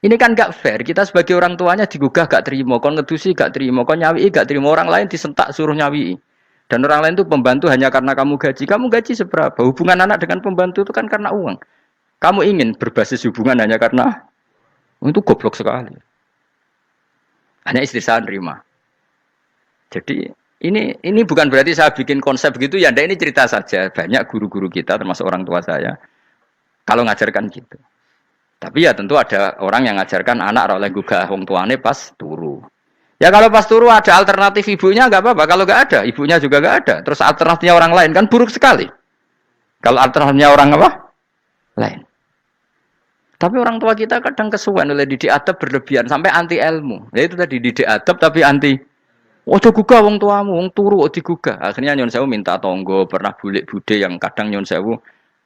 Ini kan gak fair. Kita sebagai orang tuanya digugah gak terima, kon ngedusi gak terima, kon nyawi gak terima, orang lain disentak suruh nyawi. Dan orang lain itu pembantu hanya karena kamu gaji. Kamu gaji seberapa? Hubungan anak dengan pembantu itu kan karena uang. Kamu ingin berbasis hubungan hanya karena itu goblok sekali. Hanya istri saya nerima. Jadi ini bukan berarti saya bikin konsep begitu ya. Ini cerita saja. Banyak guru-guru kita termasuk orang tua saya kalau ngajarkan gitu. Tapi ya tentu ada orang yang ngajarkan anak oleh gugah wong tuane pas turu. Ya kalau pas turu ada alternatif ibunya enggak apa-apa. Kalau enggak ada, ibunya juga enggak ada. Terus alternatifnya orang lain kan buruk sekali. Kalau alternatifnya orang apa? Lain. Tapi orang tua kita kadang kesuwen oleh didik adab berlebihan sampai anti ilmu. Ya itu tadi didik adab tapi anti. Ojo gugah wong tuamu, wong turu ojo digugah. Akhirnya nyon sewu minta tonggo, pernah bulik bude yang kadang nyon sewu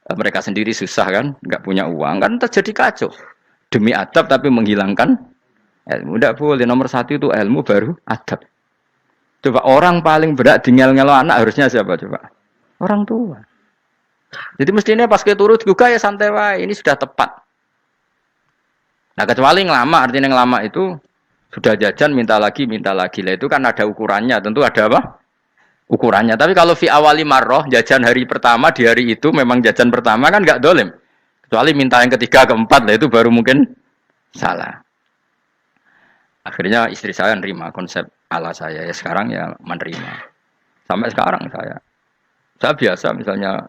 mereka sendiri susah kan, enggak punya uang kan terjadi kacau. Demi adab tapi menghilangkan ilmu. Tidak boleh. Nomor satu itu ilmu baru adab. Coba orang paling berat ngel-ngelo anak harusnya siapa coba? Orang tua. Jadi mestinya pas ke turu digugah ya santai wae. Ini sudah tepat. Nah kecuali ngelama, artinya ngelama itu sudah jajan minta lagi lah itu kan ada ukurannya, tentu ada apa? Ukurannya. Tapi kalau fi awali marroh jajan hari pertama di hari itu memang jajan pertama kan nggak dolim. Kecuali minta yang ketiga keempat lah itu baru mungkin salah. Akhirnya istri saya nerima konsep ala saya ya sekarang ya menerima. Sampai sekarang saya biasa misalnya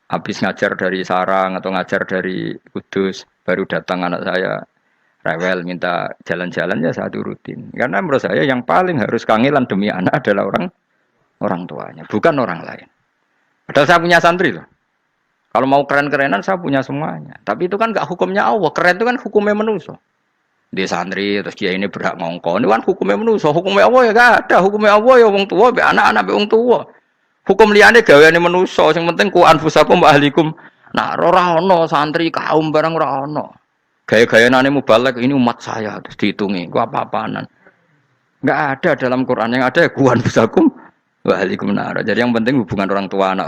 habis ngajar dari Sarang atau ngajar dari Kudus baru datang anak saya rewel minta jalan-jalan ya saya turutin karena menurut saya yang paling harus kangelan demi anak adalah orang tuanya bukan orang lain. Padahal saya punya santri loh. Kalau mau keren-kerenan saya punya semuanya. Tapi itu kan gak hukumnya Allah. Keren itu kan hukumnya manusia. Dia santri terus dia ini berhak ngongkon. Ini kan hukumnya manusia. Hukumnya Allah ya gak ada. Hukumnya Allah ya wong tua, be anak-anak be wong tua. Hukum liyane gaweane manusa, sing penting ku anfusakum wa ahlikum. Nah, ora ono santri kaum barang ora ono. Gaya-gayanane mubalek ini umat saya terus dihitungi. Ku apa-apaanan. Enggak ada dalam Quran yang ada ku anfusakum wa ahlikum nar. Jadi yang penting hubungan orang tua anak.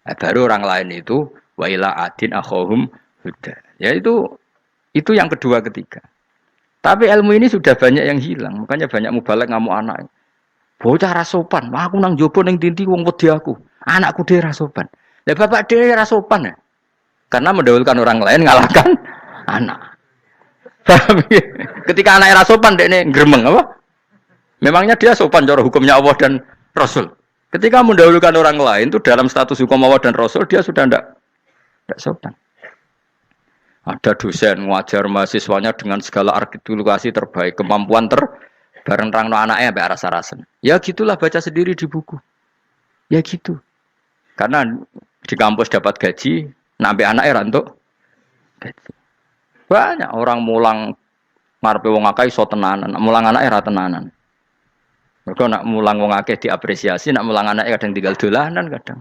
Baru orang lain itu wa ila adin akhahum huda. Ya itu yang kedua ketiga. Tapi ilmu ini sudah banyak yang hilang. Makanya banyak mubalek ngamuk anak. Bocah rasopan, aku nang jopo ning tinti wong wedi aku. Anakku dhewe rasopan. Lah bapak dhewe rasopan ya. Karena mendahulukan orang lain ngalahkan anak. Ketika anak rasopan dekne gremeng apa? Memangnya dia sopan cara hukumnya Allah dan Rasul. Ketika mendahulukan orang lain itu dalam status hukum Allah dan Rasul dia sudah tidak sopan. Ada dosen ngajar mahasiswanya dengan segala artikulasi terbaik, kemampuan bareng rangno anaknya sampai rasa-rasen. Ya gitulah baca sendiri di buku. Ya gitu. Karena di kampus dapat gaji, sampai anaknya rantuk gaji. Banyak orang mulang ngarepe wong akeh iso tenanan, mulang anake ra tenanan. Mergo nak mulang wong akeh diapresiasi, nak mulang anake kadang tinggal dolanan kadang.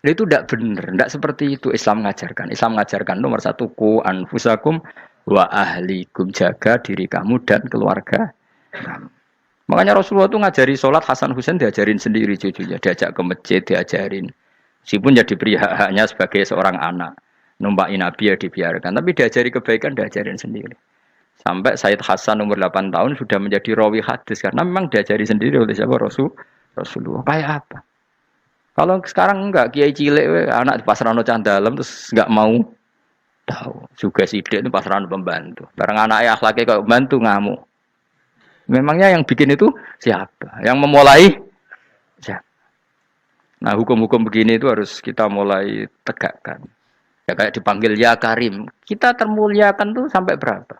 Itu tidak benar, tidak seperti itu Islam mengajarkan. Islam mengajarkan nomor satu ku anfusakum wa ahlikum, jaga diri kamu dan keluarga kamu. Makanya Rasulullah itu ngajari sholat, Hasan Husain diajarin sendiri cucunya, diajak ke masjid diajarin. Meskipun jadi hak-haknya sebagai seorang anak, numpaki Nabi ya dibiarkan, tapi diajari kebaikan diajarin sendiri. Sampai Said Hasan umur 8 tahun sudah menjadi rawi hadis karena memang diajari sendiri oleh siapa Rasulullah. Kayak apa? Kalau sekarang enggak, kiai cilik anak di pasrano candalem terus enggak mau tahu. Juga sidik itu pasrano pembantu. Barang anaknya akhlaknya kayak pembantu ngamuk. Memangnya yang bikin itu siapa? Yang memulai siapa? Nah, hukum-hukum begini itu harus kita mulai tegakkan. Ya kayak dipanggil ya Karim. Kita termuliakan tuh sampai berapa?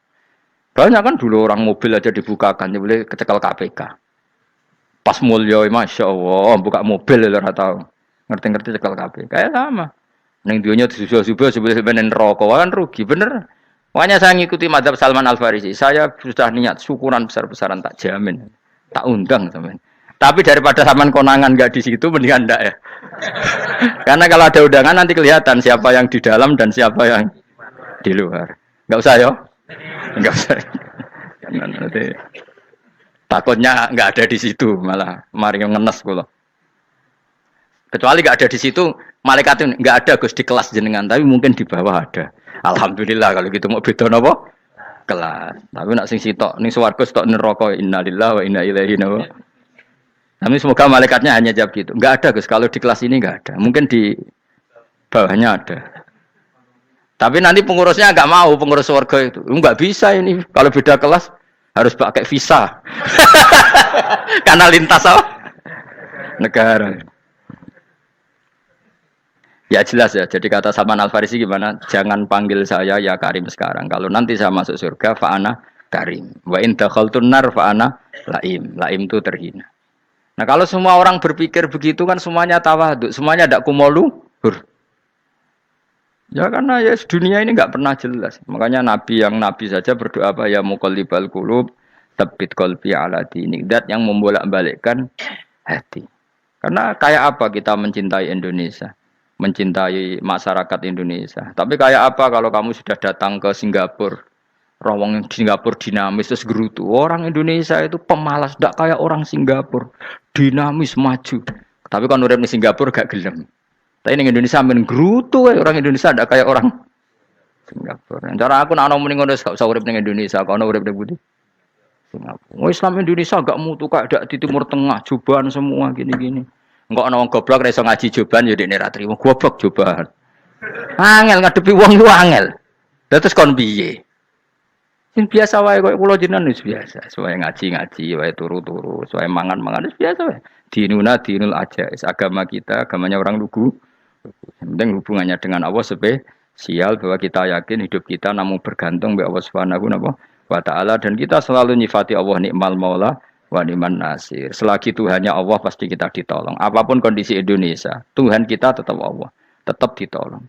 Banyak kan dulu orang mobil aja dibukakan, dia boleh kecekel KPK. Pas mulia, masya Allah, buka mobil ya ora tahu. Ngerti-ngerti cekel kabeh. Kayak sama. Ning dunya disusul-susul sebelum rokok kan rugi, bener. Makanya saya ngikuti mazhab Salman Al Farisi. Saya sudah niat syukuran besar-besaran tak jamin. Tak undang sampean. Tapi daripada sampean konangan enggak di situ mendingan ndak ya. Karena kalau ada undangan nanti kelihatan siapa yang di dalam dan siapa yang di luar. Enggak usah ya. Enggak usah. Nanti takutnya nggak ada di situ, malah mari ngenes kula. Kecuali nggak ada di situ, malaikat itu nggak ada Gus di kelas jenengan, tapi mungkin di bawah ada. Alhamdulillah kalau gitu mau beda napa? Kelas. Tapi nak sing sitok ning swarga sitok neraka innalillahi wa inna ilaihi raji'un. Tapi semoga malaikatnya hanya jawab gitu. Nggak ada Gus, kalau di kelas ini nggak ada. Mungkin di bawahnya ada. Tapi nanti pengurusnya nggak mau, pengurus surga itu. Nggak bisa ini kalau beda kelas. Harus pakai visa. Karena lintas apa? Negara. Ya jelas ya. Jadi kata Salman Al Farisi gimana? Jangan panggil saya ya Karim sekarang. Kalau nanti saya masuk surga, fa'ana Karim. Wa in dakhaltun nar fa'ana Laim. Laim itu terhina. Nah kalau semua orang berpikir begitu kan semuanya tawadhu, semuanya tidak kumoluhur. Ya karena ya dunia ini nggak pernah jelas. Makanya Nabi yang Nabi saja berdoa apa ya muqallibal qulub tsabbit qalbi ala dinik. Dat yang membolak-balikkan hati. Karena kayak apa kita mencintai Indonesia, mencintai masyarakat Indonesia. Tapi kayak apa kalau kamu sudah datang ke Singapura, rawang Singapura dinamis terus gerutu. Orang Indonesia itu pemalas, tidak kayak orang Singapura, dinamis maju. Tapi kalau urip di Singapura gak gelem. Tapi di Indonesia men gerutu, orang Indonesia tidak kayak orang Singapura. Cara aku nak ngomong ngono gak usah urip ning Indonesia, kok urip ning Budi. Singapura. Islam Indonesia gak mutu kak ada di Timur Tengah, cobaan semua gini-gini. Enggak ana wong goblok ra iso ngaji cobaan ya dekne ra trimo. Goblok cobaan. Angel ngadepi wong ku angel. Lah terus kon piye? Sing biasa wae koyo kula jenengan wis biasa. Suwe ngaji-ngaji, wae turu-turu, suwe mangan-mangan wis biasa wae. Dinuna dinul aja. Agama kita, agamanya orang lugu. Yang penting hubungannya dengan Allah spesial bahwa kita yakin hidup kita namun bergantung kepada Allah Subhanahu wa taala dan kita selalu nyifati Allah nikmal maula wa ni'man nasir. Selagi Tuhannya Allah pasti kita ditolong. Apapun kondisi Indonesia, Tuhan kita tetap Allah, tetap ditolong.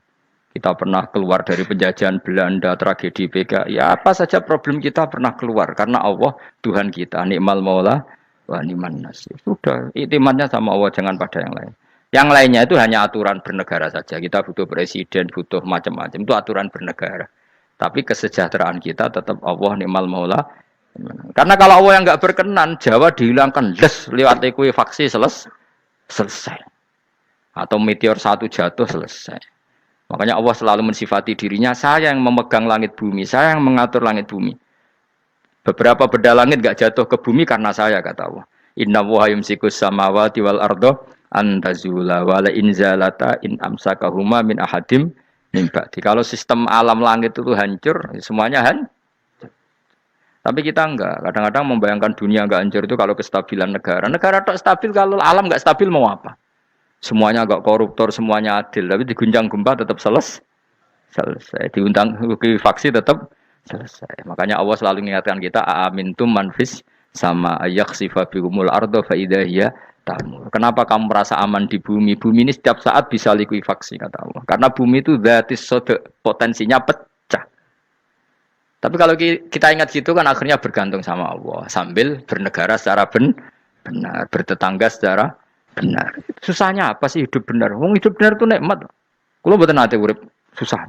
Kita pernah keluar dari penjajahan Belanda, tragedi PKI, ya apa saja problem kita pernah keluar karena Allah Tuhan kita nikmal maula wa ni'man nasir. Sudah, iktimatnya sama Allah, jangan pada yang lain. Yang lainnya itu hanya aturan bernegara saja. Kita butuh presiden, butuh macam-macam. Itu aturan bernegara. Tapi kesejahteraan kita tetap Allah ni'mal maula. Karena kalau Allah yang enggak berkenan, Jawa dihilangkan les lewat ekuifaksi selesai. Atau meteor satu jatuh selesai. Makanya Allah selalu mensifati dirinya, saya yang memegang langit bumi, saya yang mengatur langit bumi. Beberapa benda langit enggak jatuh ke bumi karena saya, kata Allah. Inna wa yumsikus samawati wal ardo antazula wala inzalata in amsakahuma min ahadim min ba'di. Kalau sistem alam langit itu hancur, semuanya hancur. Tapi kita enggak. Kadang-kadang membayangkan dunia enggak hancur itu kalau kestabilan negara. Negara tak stabil, kalau alam enggak stabil mau apa? Semuanya enggak koruptor, semuanya adil. Tapi diguncang gempa tetap selesai. Diundang faksi tetap selesai. Makanya Allah selalu mengingatkan kita, aamintum manfis sama yakhsifa bihumul ardo fa idza hiya tamur. Kenapa kamu merasa aman di bumi? Bumi ini setiap saat bisa likuifaksi, kata Allah. Karena bumi itu dzatis sodok, potensinya pecah. Tapi kalau kita ingat situ kan akhirnya bergantung sama Allah sambil bernegara secara benar, bertetangga secara benar. Susahnya apa sih hidup benar? Wong hidup benar itu nikmat. Kulo mboten nate urip susah.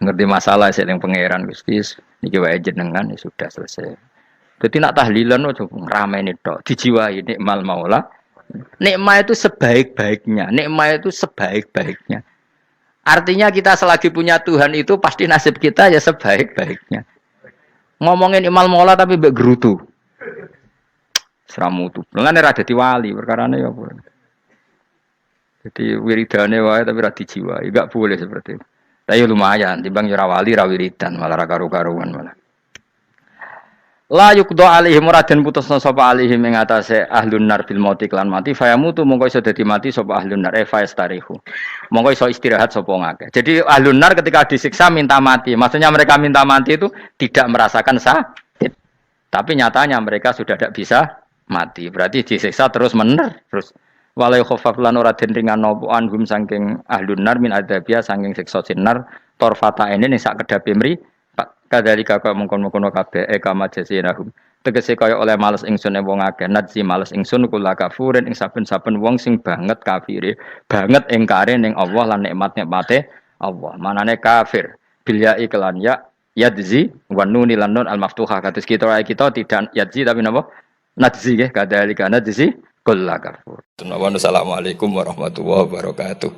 Ngerti masalah yang pangeran Gusti niki wae jenengan ya sudah selesai. Jadi nak tahlilan ojo ngrameni tok, dijiwai nikmal maula. Nikmat itu sebaik-baiknya, nikmat itu sebaik-baiknya. Artinya kita selagi punya Tuhan itu pasti nasib kita ya sebaik-baiknya. Ngomongin imal mola tapi mbek gerutu. Seramutu. Lan ora dadi wali perkarane ya apa. Jadi wiridane wae tapi ra dijiwai, enggak boleh seperti itu. Tapi lumayan, timbang ora wali ra wiridan malah ra karo-karuan malah. La yuqda alaihim raden putusna sapa alaihim ing atase ahlun nar bil mauti lan mati fayamutu mongko iso dadi mati sapa ahlun nar fayastarihu. Mongko iso istirahat sapa ngake. Jadi ahlun nar ketika disiksa minta mati. Maksudnya mereka minta mati itu tidak merasakan sakit. Tapi nyatanya mereka sudah tidak bisa mati. Berarti disiksa terus terus walai khafaf lan ora den ringan napa anhum saking ahlun nar min adzabia saking siksa sinar torfata ene ning sak kedape mri kadalika kaya mungkon-mungkon kabeh kama jasinahum tegese kaya oleh males ingsun wong akeh nadzi males ingsun kula kafurin ing saben-saben wong sing banget kafire banget ingkare ning Allah lan nikmat-nikmate Allah manane kafir bilya iklan ya yadzi wa nuni lan nun al maftuhah kados kita tidak yadzi tapi napa nadzi nggih kadalika nadzi kula kafur. Assalamualaikum warahmatullahi wabarakatuh.